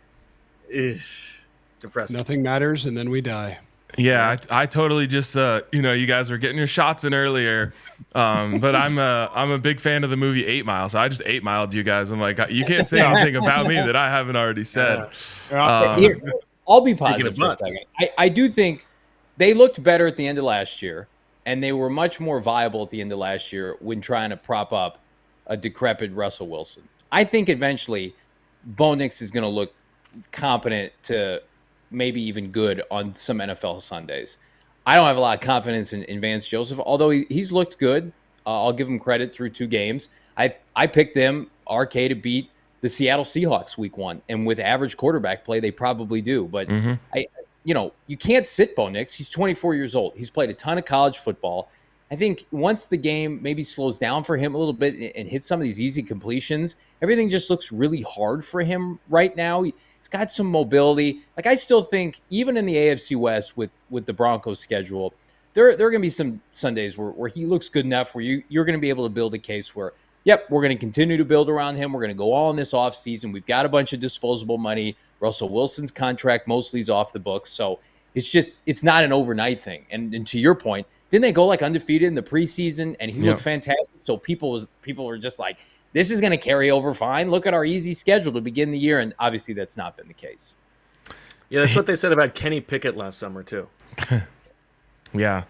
Depressing. Nothing matters, and then we die. Yeah, I totally just you guys were getting your shots in earlier, but I'm a big fan of the movie 8 Mile, so I just 8 miled you guys. I'm like, you can't say anything about me that I haven't already said. Here, I'll be positive for a second. I do think they looked better at the end of last year, and they were much more viable at the end of last year when trying to prop up a decrepit Russell Wilson. I think eventually Bo Nix is going to look competent to maybe even good on some NFL Sundays. I don't have a lot of confidence in Vance Joseph, although he's looked good. I'll give him credit through 2 games. I picked them, RK, to beat the Seattle Seahawks week 1, and with average quarterback play, they probably do. But you can't sit Bo Nix. He's 24 years old. He's played a ton of college football. I think once the game maybe slows down for him a little bit and hits some of these easy completions, everything just looks really hard for him right now. He's got some mobility. Like, I still think even in the AFC West with the Broncos schedule, there are going to be some Sundays where he looks good enough where you're going to be able to build a case where, yep, we're going to continue to build around him. We're going to go all in this offseason. We've got a bunch of disposable money. Russell Wilson's contract mostly is off the books. So it's not an overnight thing. And to your point, didn't they go like undefeated in the preseason and he looked fantastic? So people were just like, this is going to carry over fine. Look at our easy schedule to begin the year. And obviously that's not been the case. Yeah, that's what they said about Kenny Pickett last summer too. Yeah,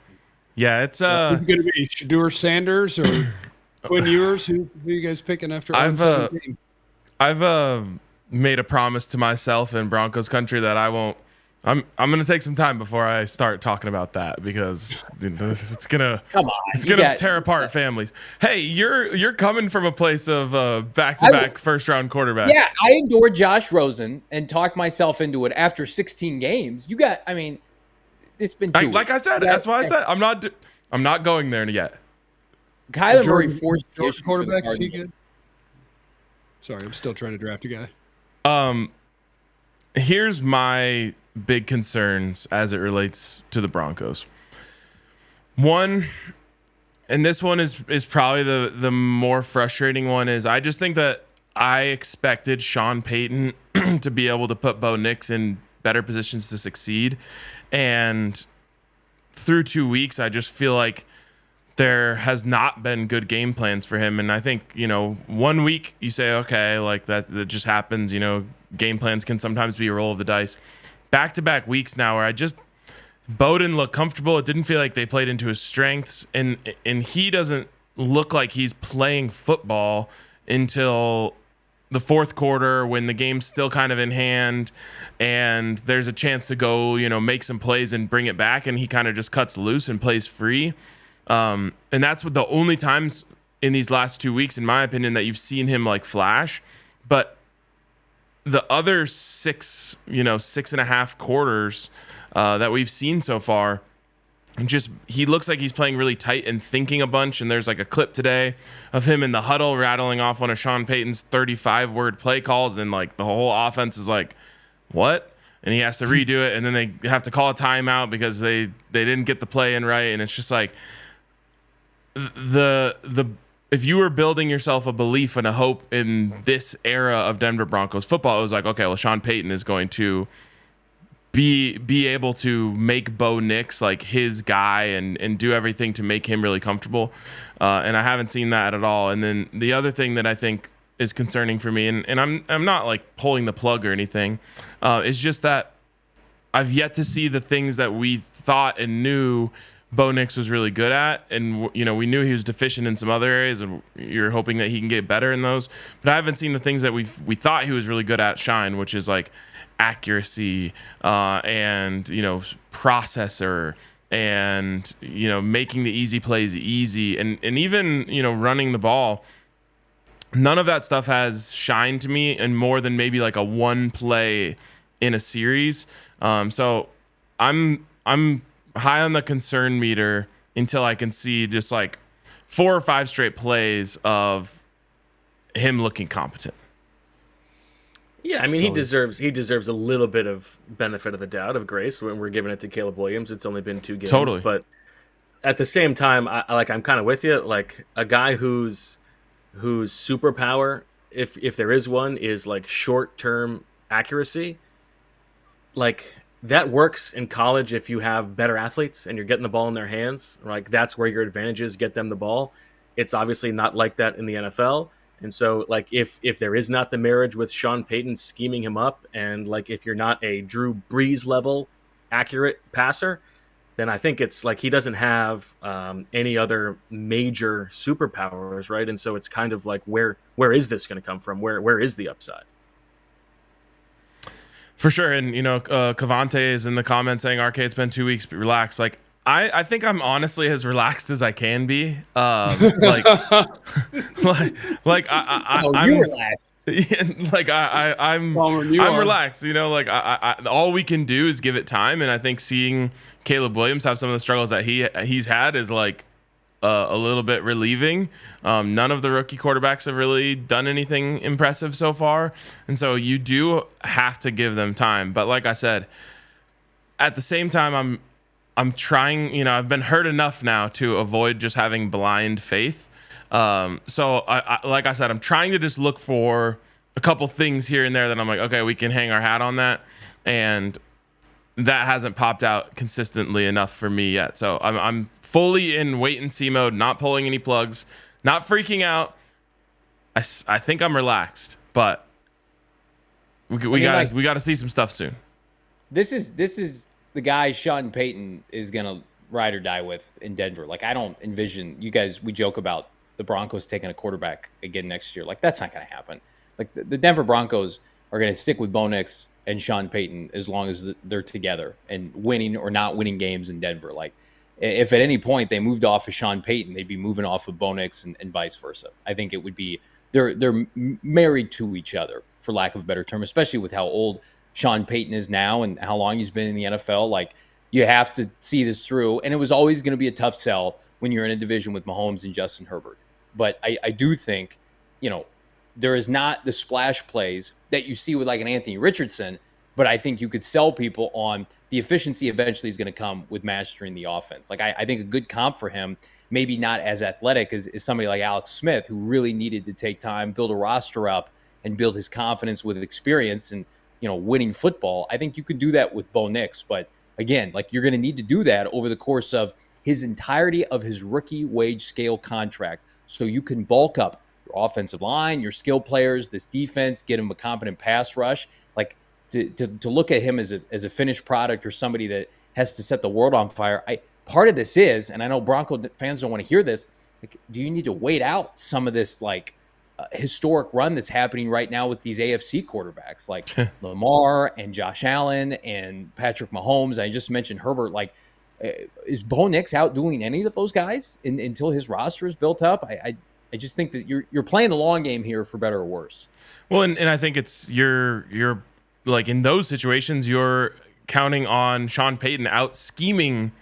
it's Who's going to be Shedeur Sanders or Quinn Ewers? Who are you guys picking after? I've made a promise to myself in Broncos country that I won't. I'm going to take some time before I start talking about that because it's gonna tear apart families. Hey, you're coming from a place of back-to-back first-round quarterbacks. Yeah, I adored Josh Rosen and talked myself into it after 16 games. It's been 2 weeks. Like I said, that's why I said I'm not going there yet. Kyler Murray forced George quarterback. Is he good? Sorry, I'm still trying to draft a guy. Here's my big concerns as it relates to the Broncos. One, and this one is probably the more frustrating one, is I just think that I expected Sean Payton to be able to put Bo Nix in better positions to succeed. And through 2 weeks, I just feel like there has not been good game plans for him. And I think, 1 week you say, okay, like that just happens, game plans can sometimes be a roll of the dice. Back-to-back weeks now where Bo didn't look comfortable. It didn't feel like they played into his strengths. And he doesn't look like he's playing football until the fourth quarter when the game's still kind of in hand and there's a chance to go, make some plays and bring it back. And he kind of just cuts loose and plays free. And that's what the only times in these last 2 weeks, in my opinion, that you've seen him like flash. But the other 6.5 quarters that we've seen so far, he looks like he's playing really tight and thinking a bunch. And there's like a clip today of him in the huddle rattling off one of Sean Payton's 35-word play calls, and like the whole offense is like, what? And he has to redo it, and then they have to call a timeout because they didn't get the play in right. And it's just like if you were building yourself a belief and a hope in this era of Denver Broncos football, it was like, okay, well, Sean Payton is going to be able to make Bo Nix like his guy and do everything to make him really comfortable. And I haven't seen that at all. And then the other thing that I think is concerning for me, and I'm not like pulling the plug or anything, is just that I've yet to see the things that we thought and knew Bo Nix was really good at, and we knew he was deficient in some other areas, and you're hoping that he can get better in those. But I haven't seen the things that we thought he was really good at shine, which is like accuracy and processor and making the easy plays easy and even running the ball. None of that stuff has shined to me in more than maybe like a one play in a series. So I'm high on the concern meter until I can see just like 4 or 5 straight plays of him looking competent. Yeah, I mean, he deserves a little bit of benefit of the doubt, of grace when we're giving it to Caleb Williams. It's only been 2 games. Totally. But at the same time, I'm kind of with you. Like a guy whose superpower, if there is one, is like short-term accuracy. Like that works in college if you have better athletes and you're getting the ball in their hands. Like that's where your advantage is, get them the ball. It's obviously not like that in the NFL. And so like if there is not the marriage with Sean Payton scheming him up, and like if you're not a Drew Brees level accurate passer, then I think it's like he doesn't have any other major superpowers, right? And so it's kind of like where is this going to come from? Where is the upside? For sure. And, Cavante is in the comments saying, RK, it's been 2 weeks, but relax. Like, I think I'm honestly as relaxed as I can be. I'm relaxed. like I'm relaxed. You know, like I all we can do is give it time, and I think seeing Caleb Williams have some of the struggles that he's had is like a little bit relieving. None of the rookie quarterbacks have really done anything impressive so far, and so you do have to give them time. But like I said, at the same time, I'm trying. You know, I've been hurt enough now to avoid just having blind faith. So I like I said, I'm trying to just look for a couple things here and there that I'm like, okay, we can hang our hat on that, and that hasn't popped out consistently enough for me yet. So I'm fully in wait and see mode, not pulling any plugs, not freaking out. I think I'm relaxed, but we got to see some stuff soon. This is the guy Sean Payton is gonna ride or die with in Denver. Like, I don't envision you guys. We joke about the Broncos taking a quarterback again next year. Like, that's not gonna happen. Like, the Denver Broncos are gonna stick with Bo Nix and Sean Payton as long as they're together and winning or not winning games in Denver. Like, if at any point they moved off of Sean Payton, they'd be moving off of Bo Nix and vice versa. I think it would be they're married to each other, for lack of a better term, especially with how old Sean Payton is now and how long he's been in the NFL. Like, you have to see this through. And it was always going to be a tough sell when you're in a division with Mahomes and Justin Herbert. But I do think, there is not the splash plays that you see with like an Anthony Richardson, but I think you could sell people on the efficiency eventually is going to come with mastering the offense. Like, I think a good comp for him, maybe not as athletic as somebody like Alex Smith, who really needed to take time, build a roster up, and build his confidence with experience and, winning football. I think you can do that with Bo Nix. But again, like, you're going to need to do that over the course of his entirety of his rookie wage scale contract. So you can bulk up your offensive line, your skill players, this defense, get him a competent pass rush. Like, to look at him as a finished product or somebody that has to set the world on fire. Part of this is, and I know Bronco fans don't want to hear this, like, do you need to wait out some of this like historic run that's happening right now with these AFC quarterbacks like Lamar and Josh Allen and Patrick Mahomes? I just mentioned Herbert. Like, is Bo Nix out doing any of those guys until his roster is built up? I just think that you're playing the long game here, for better or worse. Well, and I think it's you're like, in those situations, you're counting on Sean Payton out scheming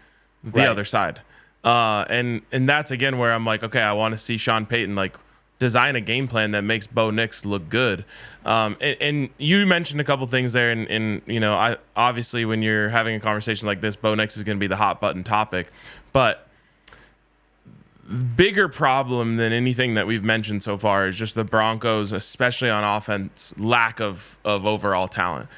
the other side. And that's again where I'm like, okay, I want to see Sean Payton like design a game plan that makes Bo Nix look good. And you mentioned a couple things there, and I obviously, when you're having a conversation like this, Bo Nix is going to be the hot button topic. But bigger problem than anything that we've mentioned so far is just the Broncos, especially on offense, lack of overall talent.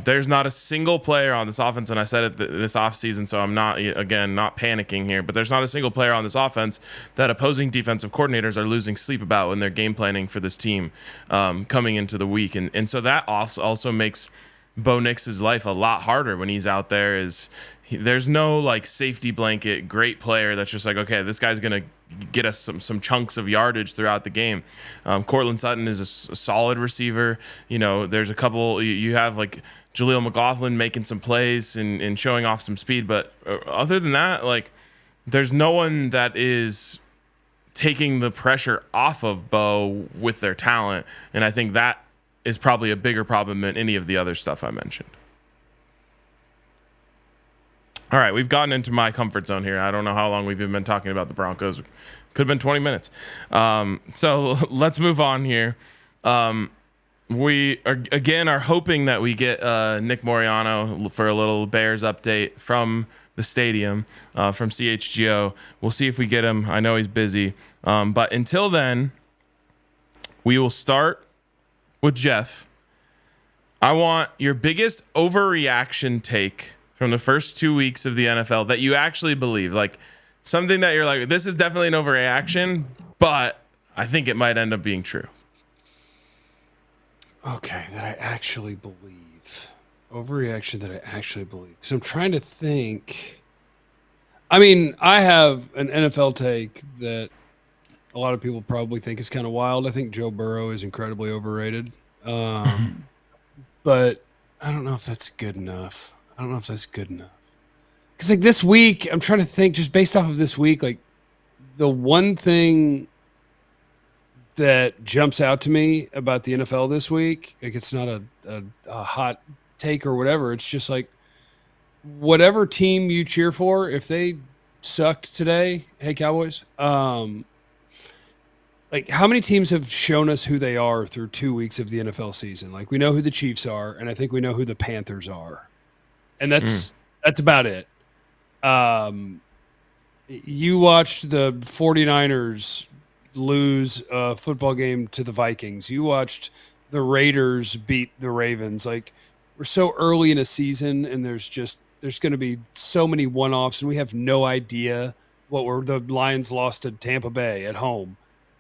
There's not a single player on this offense, and I said it this offseason, so I'm not panicking here, but there's not a single player on this offense that opposing defensive coordinators are losing sleep about when they're game planning for this team coming into the week. And so that also makes Bo Nix's life a lot harder when he's out there. There's no like safety blanket great player that's just like, okay, this guy's gonna get us some chunks of yardage throughout the game. Cortland Sutton is a solid receiver. There's a couple. You have like Jaleel McLaughlin making some plays and showing off some speed, but other than that, like, there's no one that is taking the pressure off of Bo with their talent, and I think that is probably a bigger problem than any of the other stuff I mentioned. All right, we've gotten into my comfort zone here. I don't know how long we've been talking about the Broncos. Could have been 20 minutes. So let's move on here. We are hoping that we get Nick Moriano for a little Bears update from the stadium, from CHGO. We'll see if we get him. I know he's busy. But until then, we will start with Jeff. I want your biggest overreaction take from the first 2 weeks of the NFL that you actually believe, like something that you're like, this is definitely an overreaction, but I think it might end up being true. Okay, that I actually believe. Overreaction that I actually believe. So I'm trying to think. I mean, I have an NFL take that a lot of people probably think is kind of wild. I think Joe Burrow is incredibly overrated. But I don't know if that's good enough. Because like this week, I'm trying to think just based off of this week, like the one thing that jumps out to me about the NFL this week, like it's not a hot take or whatever. It's just like whatever team you cheer for, if they sucked today, hey Cowboys, like how many teams have shown us who they are through 2 weeks of the NFL season? Like we know who the Chiefs are, and I think we know who the Panthers are. And that's about it. You watched the 49ers lose a football game to the Vikings. You watched the Raiders beat the Ravens. Like we're so early in a season, and there's going to be so many one-offs, and we have no idea the Lions lost to Tampa Bay at home.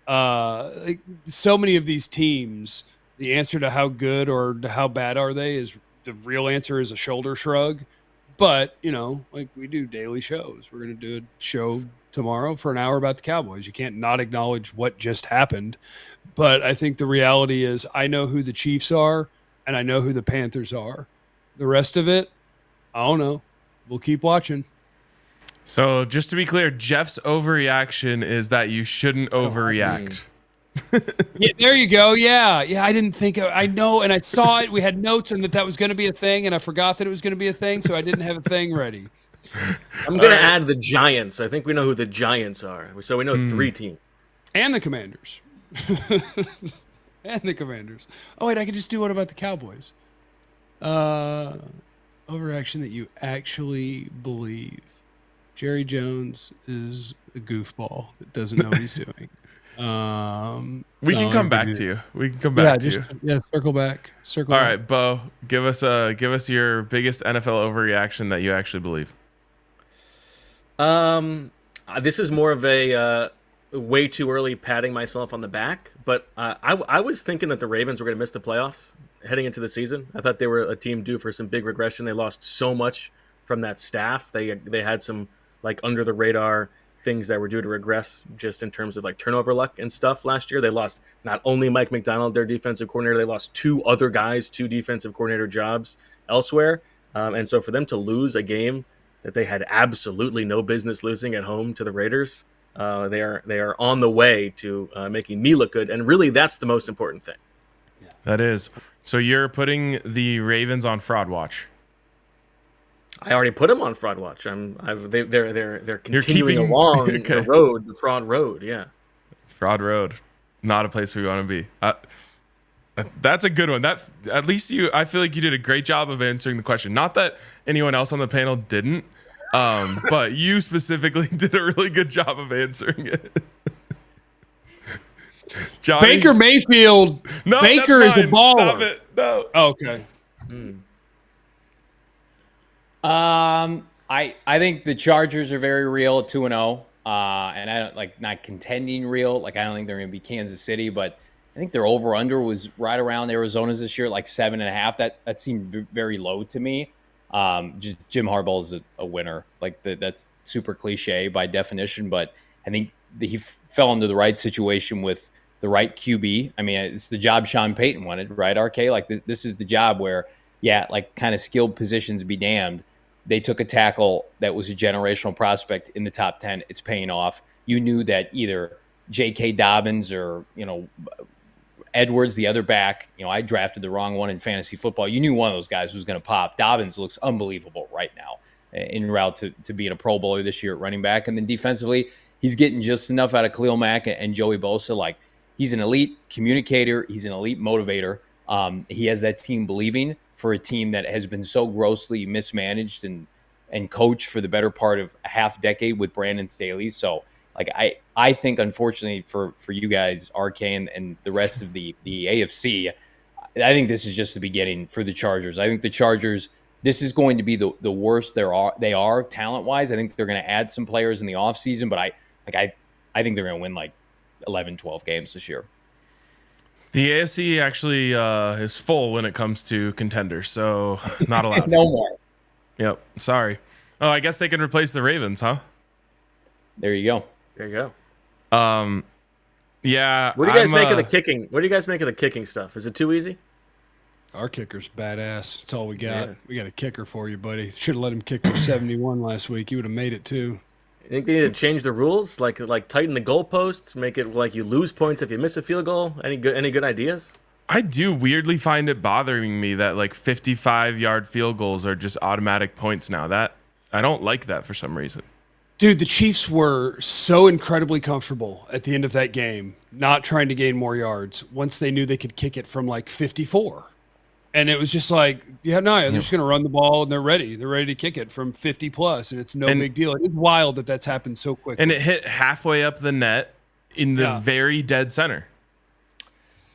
Like so many of these teams, the answer to how good or how bad are they is the real answer is a shoulder shrug. But, like we do daily shows. We're going to do a show tomorrow for an hour about the Cowboys. You can't not acknowledge what just happened. But I think the reality is I know who the Chiefs are and I know who the Panthers are. The rest of it, I don't know. We'll keep watching. So just to be clear, Jeff's overreaction is that you shouldn't overreact. Yeah, there you go. Yeah. I didn't think I know, and I saw it. We had notes on that was going to be a thing, and I forgot that it was going to be a thing, so I didn't have a thing ready. I'm going to add the Giants. I think we know who the Giants are. So we know 3 teams. And the Commanders. And the Commanders. Oh, wait, I could just do what about the Cowboys? Overreaction that you actually believe. Jerry Jones is a goofball that doesn't know what he's doing. We can come back to you. We can come back to you. Yeah, circle back. All right, Bo, give us your biggest NFL overreaction that you actually believe. This is more of a way too early patting myself on the back, but I was thinking that the Ravens were going to miss the playoffs heading into the season. I thought they were a team due for some big regression. They lost so much from that staff. They had some like under the radar things that were due to regress just in terms of like turnover luck and stuff last year. They lost not only Mike McDonald, their defensive coordinator, they lost 2 other guys, 2 defensive coordinator jobs elsewhere. And so for them to lose a game that they had absolutely no business losing at home to the Raiders, they are on the way to making me look good. And really that's the most important thing. That is. So you're putting the Ravens on fraud watch. I already put them on fraud watch. They're continuing along the road, the fraud road. Yeah, fraud road, not a place we want to be. That's a good one. That at least I feel like you did a great job of answering the question. Not that anyone else on the panel didn't, but you specifically did a really good job of answering it. Johnny? Baker Mayfield. No, Baker is the baller. Stop it. No. Oh, okay. I think the Chargers are very real at 2-0. And I don't like not contending real. Like I don't think they're going to be Kansas City, but I think their over under was right around Arizona's this year, like 7.5. That seemed very low to me. Just Jim Harbaugh is a winner. Like that's super cliche by definition, but I think he fell into the right situation with the right QB. I mean, it's the job Sean Payton wanted, right? RK, like this is the job where, yeah, like kind of skilled positions be damned. They took a tackle that was a generational prospect in the top 10. It's paying off. You knew that either J.K. Dobbins or, Edwards, the other back, I drafted the wrong one in fantasy football. You knew one of those guys was going to pop. Dobbins looks unbelievable right now en route to being a Pro Bowler this year at running back. And then defensively, he's getting just enough out of Khalil Mack and Joey Bosa. Like, he's an elite communicator. He's an elite motivator. He has that team believing for a team that has been so grossly mismanaged and coached for the better part of a half decade with Brandon Staley. So, like, I think, unfortunately, for you guys, RK and the rest of the AFC, I think this is just the beginning for the Chargers. I think the Chargers, this is going to be the worst they are talent-wise. I think they're going to add some players in the offseason, but I think they're going to win like 11, 12 games this year. The AFC actually is full when it comes to contenders, so not allowed. No more. Yep. Sorry. Oh, I guess they can replace the Ravens, huh? There you go. There you go. Yeah. What do you guys make of the kicking? What do you guys make of the kicking stuff? Is it too easy? Our kicker's badass. That's all we got. Yeah. We got a kicker for you, buddy. Should have let him kick for 71 last week. He would have made it too. You think they need to change the rules, like tighten the goalposts, make it like you lose points if you miss a field goal? Any good ideas? I do weirdly find it bothering me that like 55-yard field goals are just automatic points now. That I don't like that for some reason. Dude, the Chiefs were so incredibly comfortable at the end of that game, not trying to gain more yards once they knew they could kick it from like 54. And it was just like, they're just going to run the ball and they're ready. They're ready to kick it from 50 plus, and it's no big deal. It's wild that's happened so quickly. And it hit halfway up the net in the very dead center.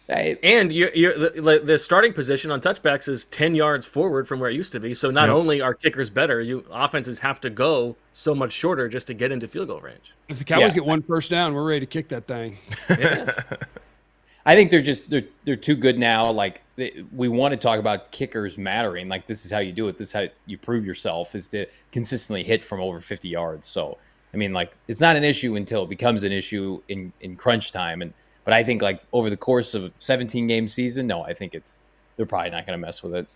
And the starting position on touchbacks is 10 yards forward from where it used to be. So not only are kickers better, offenses have to go so much shorter just to get into field goal range. If the Cowboys get one first down, we're ready to kick that thing. Yeah. I think they're too good now. Like we want to talk about kickers mattering. Like this is how you do it. This is how you prove yourself, is to consistently hit from over 50 yards. So I mean, like it's not an issue until it becomes an issue in crunch time. But I think like over the course of a 17-game season, no, I think they're probably not going to mess with it.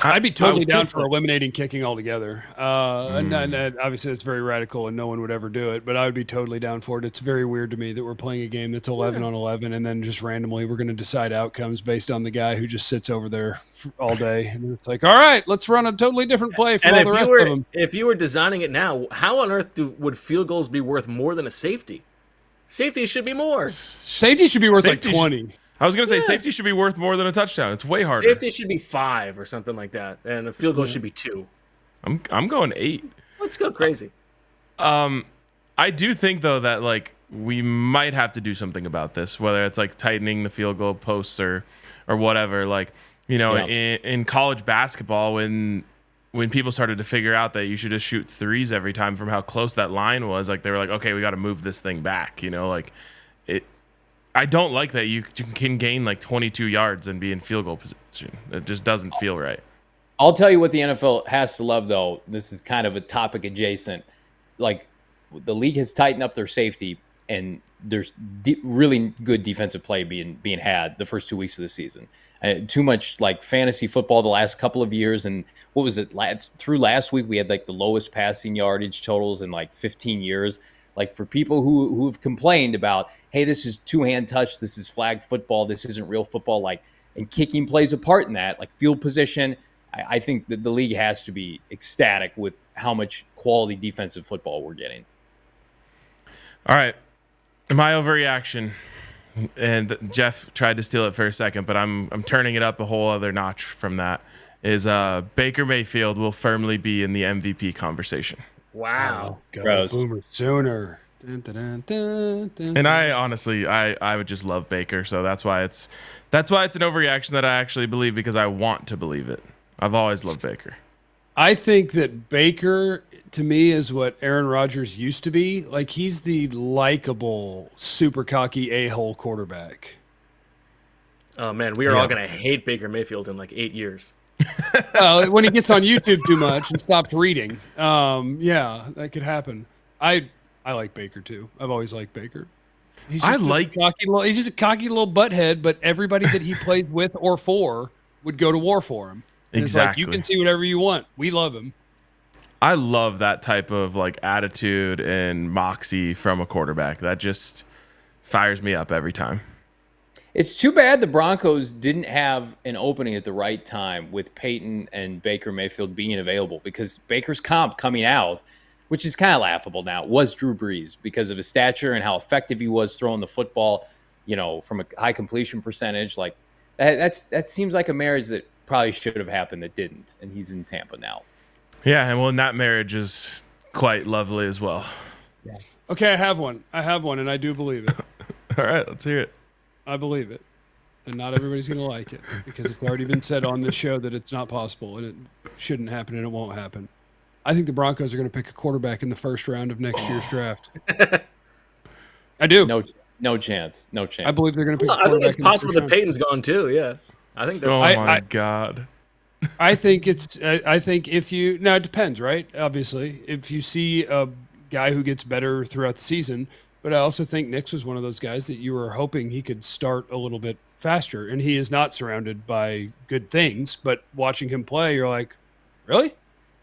I'd be totally down for eliminating kicking altogether. And obviously, it's very radical, and no one would ever do it. But I would be totally down for it. It's very weird to me that we're playing a game that's 11 on 11, and then just randomly we're going to decide outcomes based on the guy who just sits over there all day. And it's like, all right, let's run a totally different play from all the rest of them. If you were designing it now, how on earth would field goals be worth more than a safety? Safety should be more. Safety should be worth like 20. I was going to say safety should be worth more than a touchdown. It's way harder. Safety should be 5 or something like that, and a field goal should be 2. I'm going 8. Let's go crazy. I do think though that like we might have to do something about this, whether it's like tightening the field goal posts or whatever. Like in college basketball, when people started to figure out that you should just shoot threes every time from how close that line was, like they were like, okay, we got to move this thing back. Like it. I don't like that you can gain like 22 yards and be in field goal position. It just doesn't feel right. I'll tell you what the NFL has to love, though. This is kind of a topic adjacent. Like the league has tightened up their safety, and there's really good defensive play being had the first 2 weeks of the season. Too much like fantasy football the last couple of years, and what was it? Through last week, we had like the lowest passing yardage totals in like 15 years. Like for people who've complained about, hey, this is two-hand touch, this is flag football, this isn't real football, like, and kicking plays a part in that, like field position. I think that the league has to be ecstatic with how much quality defensive football we're getting. All right, my overreaction, and Jeff tried to steal it for a second, but I'm turning it up a whole other notch from that, is Baker Mayfield will firmly be in the MVP conversation. Wow. Gross. Boomer sooner. Dun, dun, dun, dun, dun. And I honestly, I would just love Baker, so that's why it's an overreaction that I actually believe, because I want to believe it. I've always loved Baker. I think that Baker, to me, is what Aaron Rodgers used to be. Like, he's the likable, super cocky a-hole quarterback. Oh, man, we are all going to hate Baker Mayfield in like 8 years. When he gets on YouTube too much and stops reading. That could happen. I like Baker too. I've always liked Baker. He's just a cocky little butthead, but everybody that he played with or for would go to war for him. And Exactly. It's like, you can see whatever you want. We love him. I love that type of like attitude and moxie from a quarterback. That just fires me up every time. It's too bad the Broncos didn't have an opening at the right time with Peyton and Baker Mayfield being available, because Baker's comp coming out, which is kind of laughable now, was Drew Brees because of his stature and how effective he was throwing the football, from a high completion percentage. Like that seems like a marriage that probably should have happened that didn't, and he's in Tampa now. Yeah, and that marriage is quite lovely as well. Yeah. Okay, I have one, and I do believe it. All right, let's hear it. I believe it. And not everybody's going to like it, because it's already been said on this show that it's not possible and it shouldn't happen and it won't happen. I think the Broncos are going to pick a quarterback in the first round of next year's draft. I do. No chance. I believe they're going to pick a quarterback. I think it's possible that round. Peyton's gone too, yeah. I think that's my God. I think if you, now it depends, right? Obviously, if you see a guy who gets better throughout the season, but I also think Nix was one of those guys that you were hoping he could start a little bit faster, and he is not surrounded by good things, but watching him play, you're like, really?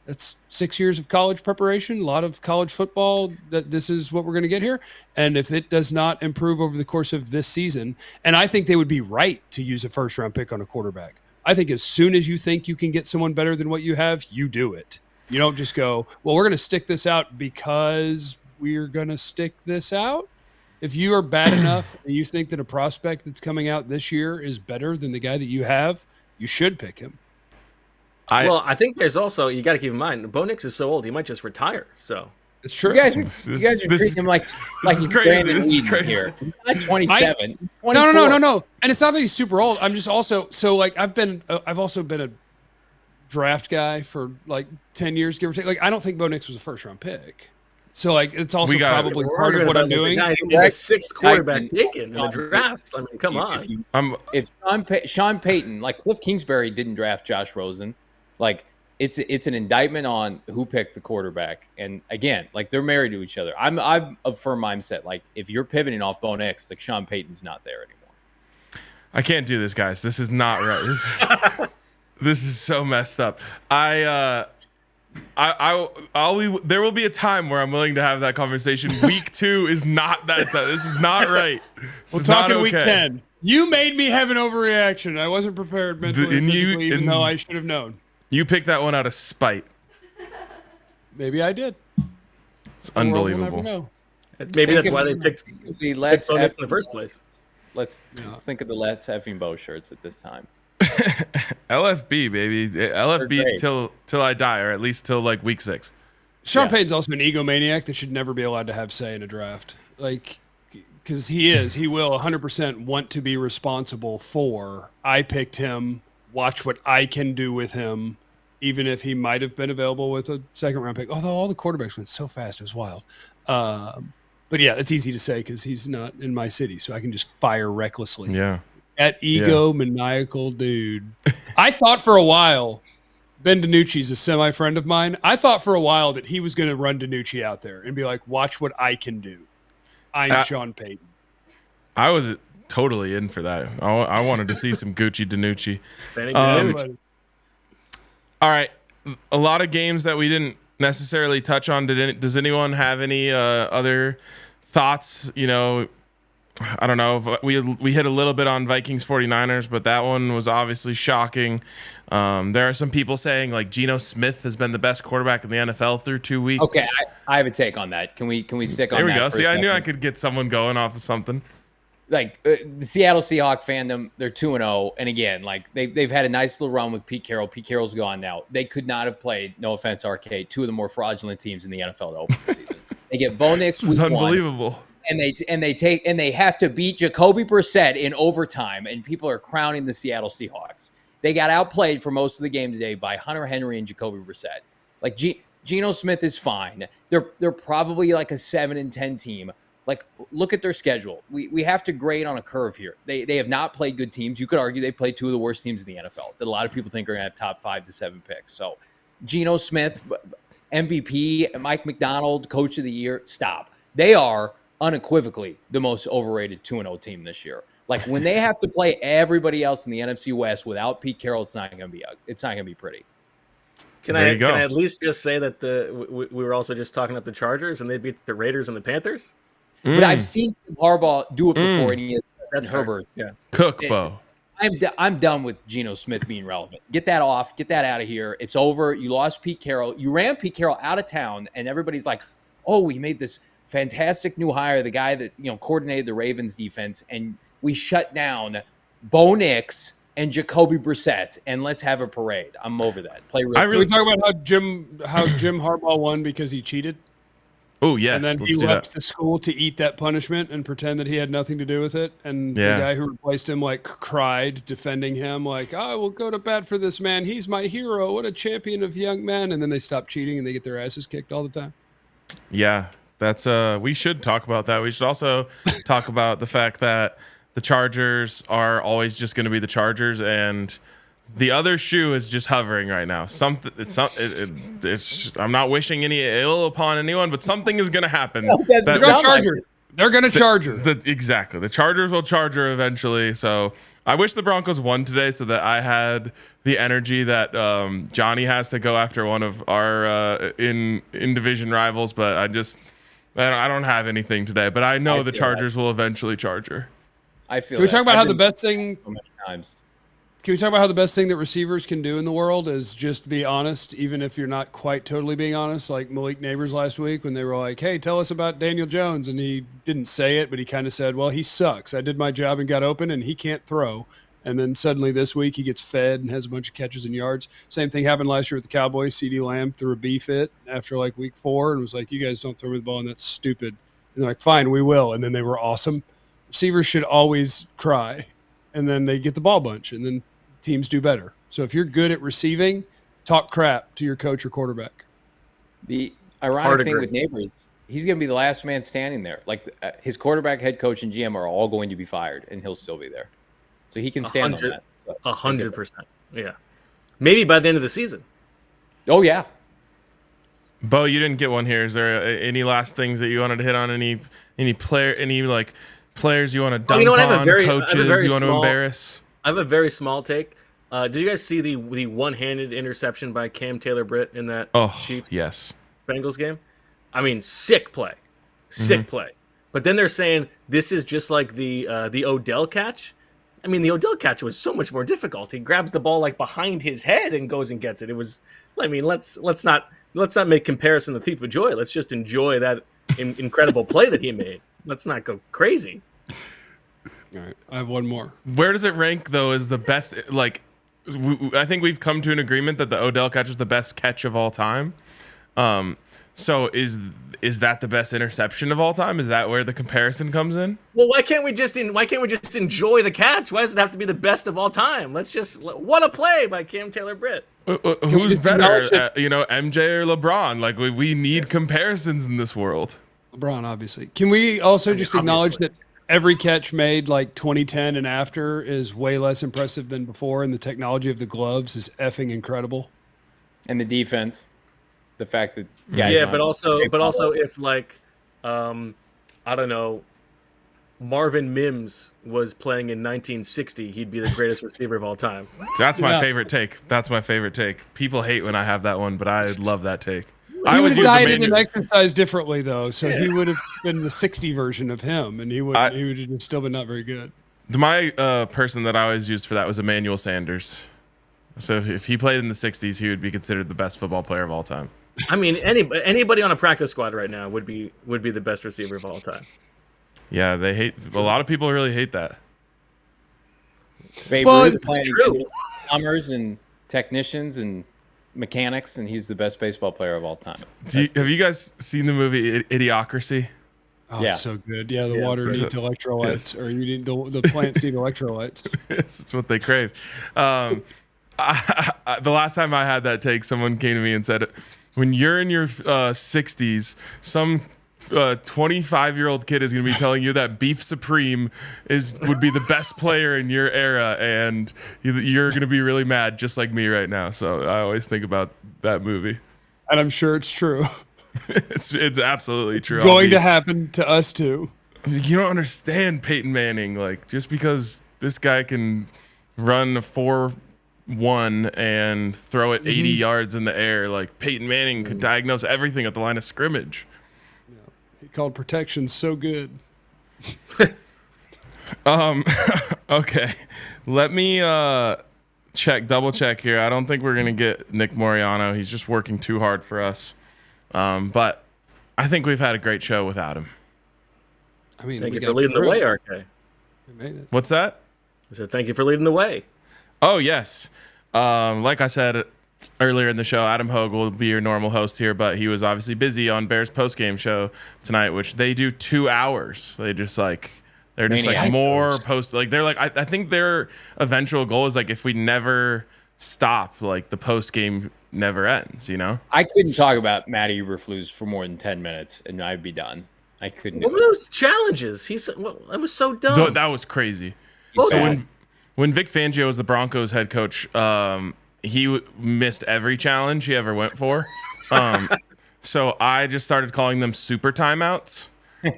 It's 6 years of college preparation, a lot of college football. That this is what we're going to get here. And if it does not improve over the course of this season, and I think they would be right to use a first-round pick on a quarterback. I think as soon as you think you can get someone better than what you have, you do it. You don't just go, well, we're going to stick this out because we're going to stick this out. If you are bad enough and you think that a prospect that's coming out this year is better than the guy that you have, you should pick him. I think there's also, you got to keep in mind, Bo Nix is so old, he might just retire. So it's true. You guys are treating him like he's Brandon Weeden here. He's not 27. No. And it's not that he's super old. I'm just also I've also been a draft guy for like 10 years, give or take. Like, I don't think Bo Nix was a first round pick. So like, it's also probably part of what I'm doing. He's a sixth quarterback taken in the draft. I mean, come on. If Sean Payton, like Cliff Kingsbury didn't draft Josh Rosen, like it's an indictment on who picked the quarterback. And again, like they're married to each other. I'm of firm mindset. Like if you're pivoting off Bo Nix, like Sean Payton's not there anymore. I can't do this, guys. This is not right. This is so messed up. There will be a time where I'm willing to have that conversation. Week 2 is not that. This is not right. We'll talk in week 10. You made me have an overreaction. I wasn't prepared mentally and physically, even though I should have known. You picked that one out of spite. Maybe I did. It's unbelievable. Maybe that's why they picked the Let's Bo Nix in the first place. Let's think of the Let's effing Bo shirts at this time. LFB, baby. LFB till I die, or at least till like week 6. Sean Payton's also an egomaniac that should never be allowed to have say in a draft. Like, because he will 100% want to be responsible for, I picked him, watch what I can do with him, even if he might have been available with a second round pick. Although all the quarterbacks went so fast, it was wild. But yeah, it's easy to say because he's not in my city, so I can just fire recklessly. Yeah. That egomaniacal dude. I thought for a while, Ben DiNucci's a semi-friend of mine. I thought for a while that he was going to run DiNucci out there and be like, watch what I can do. I'm Sean Payton. I was totally in for that. I wanted to see some Gucci DiNucci. All right. A lot of games that we didn't necessarily touch on. Does anyone have any other thoughts? You know, I don't know. We hit a little bit on Vikings 49ers, but that one was obviously shocking. There are some people saying like Geno Smith has been the best quarterback in the NFL through 2 weeks. Okay, I have a take on that. Can we stick on that? There we go. For See, a second? I knew I could get someone going off of something. Like the Seattle Seahawks fandom, they're 2-0, and again, like they've had a nice little run with Pete Carroll. Pete Carroll's gone now. They could not have played, no offense, Arcade, 2 of the more fraudulent teams in the NFL to open the season. They get Bo Nix This is week unbelievable. 1, and they have to beat Jacoby Brissett in overtime, and people are crowning the Seattle Seahawks. They got outplayed for most of the game today by Hunter Henry and Jacoby Brissett. Like Geno Smith is fine. They're probably like a 7-10 team. Like, look at their schedule. We have to grade on a curve here. They have not played good teams. You could argue they played 2 of the worst teams in the NFL that a lot of people think are going to have top 5 to 7 picks. So, Geno Smith, MVP, Mike McDonald, Coach of the Year, stop. They are unequivocally the most overrated 2-0 team this year. Like, when they have to play everybody else in the NFC West without Pete Carroll, it's not going to be pretty. Can I at least just say that we were also just talking about the Chargers and they beat the Raiders and the Panthers? But I've seen Harbaugh do it before, and he has Herbert. Yeah, Bo. I'm done with Geno Smith being relevant. Get that off. Get that out of here. It's over. You lost Pete Carroll. You ran Pete Carroll out of town, and everybody's like, "Oh, we made this fantastic new hire, the guy that coordinated the Ravens defense, and we shut down Bo Nix and Jacoby Brissett, and let's have a parade." I'm over that. Play real. Can we talk about how Jim Harbaugh won because he cheated? Oh, yes. And then he left the school to eat that punishment and pretend that he had nothing to do with it. And the guy who replaced him, cried, defending him, I will go to bat for this man. He's my hero. What a champion of young men. And then they stop cheating and they get their asses kicked all the time. Yeah, that's we should talk about that. We should also talk about the fact that the Chargers are always just going to be the Chargers, and the other shoe is just hovering right now. I'm not wishing any ill upon anyone, but something is going to happen. They're going to charge her. They're going to charge her. Exactly. The Chargers will charge her eventually. So I wish the Broncos won today so that I had the energy that Johnny has to go after one of our in division rivals, but I don't have anything today. But I know the Chargers will eventually charge her. I feel. Can we talk about how the best thing? So many times. Can we talk about how the best thing that receivers can do in the world is just be honest, even if you're not quite totally being honest? Like Malik Neighbors last week when they were like, "Hey, tell us about Daniel Jones," and he didn't say it, but he kind of said, "Well, he sucks. I did my job and got open, and he can't throw." And then suddenly this week he gets fed and has a bunch of catches and yards. Same thing happened last year with the Cowboys. CeeDee Lamb threw a B fit after like week 4 and was like, "You guys don't throw me the ball, and that's stupid." And they're like, "Fine, we will." And then they were awesome. Receivers should always cry, and then they get the ball bunch, and then teams do better. So if you're good at receiving, talk crap to your coach or quarterback. The ironic thing with Neighbors, he's going to be the last man standing there. Like his quarterback, head coach, and GM are all going to be fired, and he'll still be there. So he can stand on that. 100%. Yeah. Maybe by the end of the season. Oh, yeah. Bo, you didn't get one here. Is there any last things that you wanted to hit on? Any players you want to dunk on? Coaches you want to embarrass? I have a very small take. Did you guys see the one-handed interception by Cam Taylor-Britt in that Chiefs Bengals game? I mean, sick play. Play. But then they're saying this is just like the Odell catch. I mean, the Odell catch was so much more difficult. He grabs the ball like behind his head and goes and gets it. It was, I mean, let's not make comparison the thief of joy. Let's just enjoy that incredible play that he made. Let's not go crazy. All right, I have one more. Where does it rank though? As the best? Like, I think we've come to an agreement that the Odell catch is the best catch of all time. So is that the best interception of all time? Is that where the comparison comes in? Well, why can't we just enjoy the catch? Why does it have to be the best of all time? What a play by Cam Taylor-Britt. Who's better, MJ or LeBron? Like we need comparisons in this world. LeBron, obviously. Can we also just acknowledge that every catch made like 2010 and after is way less impressive than before, and the technology of the gloves is effing incredible. And the defense, the fact that guys but also if like I don't know, Marvin Mims was playing in 1960, he'd be the greatest receiver of all time. That's my favorite take. People hate when I have that one, but I love that take. He would have dieted and exercised differently, though, so he would have been the 60 version of him, and he would have still been not very good. My person that I always used for that was Emmanuel Sanders. So if he played in the 60s, he would be considered the best football player of all time. I mean, anybody on a practice squad right now would be the best receiver of all time. Yeah, a lot of people really hate that. Babe Ruth playing against plumbers and technicians and mechanics, and he's the best baseball player of all time. Have you guys seen the movie Idiocracy? Oh, yeah. It's so good. Yeah, the water needs electrolytes, or you need the plants need electrolytes. It's what they crave. The last time I had that take, someone came to me and said, when you're in your 60s, some 25-year-old kid is going to be telling you that Beef Supreme would be the best player in your era, and you're going to be really mad, just like me right now. So I always think about that movie, and I'm sure it's true. It's absolutely true. It's going to happen to us too. You don't understand Peyton Manning. Like, just because this guy can run a 4.1 and throw it 80 yards in the air, like Peyton Manning could diagnose everything at the line of scrimmage. He called protection so good. Okay. Let me double check here. I don't think we're gonna get Nick Moriano. He's just working too hard for us. But I think we've had a great show without him. I mean, thank you for leading the way, RK. We made it. What's that? I said thank you for leading the way. Oh yes. Like I said earlier in the show, Adam Hogue will be your normal host here, but he was obviously busy on Bears postgame show tonight, which they do 2 hours. They're just like more post. Like they're like, I think their eventual goal is like, if we never stop, like the postgame never ends. You know, I couldn't talk about Matt Eberflus for more than 10 minutes, and I'd be done. I couldn't. What were those challenges? That was so dumb. That was crazy. So when Vic Fangio was the Broncos head coach, he missed every challenge he ever went for. So I just started calling them super timeouts.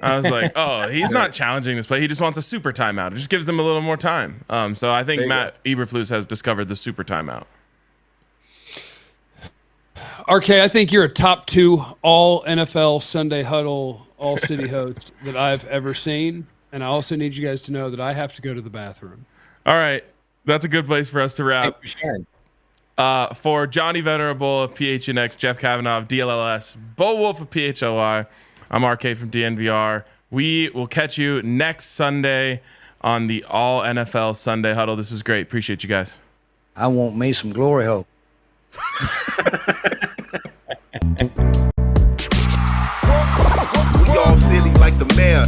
I was like, oh, he's not challenging this play. He just wants a super timeout. It just gives him a little more time. So I think Matt Eberflus has discovered the super timeout. RK, I think you're a top 2 all NFL Sunday Huddle, all city host that I've ever seen. And I also need you guys to know that I have to go to the bathroom. All right. That's a good place for us to wrap. Thanks for sharing. For Johnny Venerable of PHNX, Jeff Kavanaugh of DLLS, Bo Wolf of PHLY, I'm RK from DNVR. We will catch you next Sunday on the All NFL Sunday Huddle. This was great. Appreciate you guys. I want me some glory hole. We all silly like the mayor.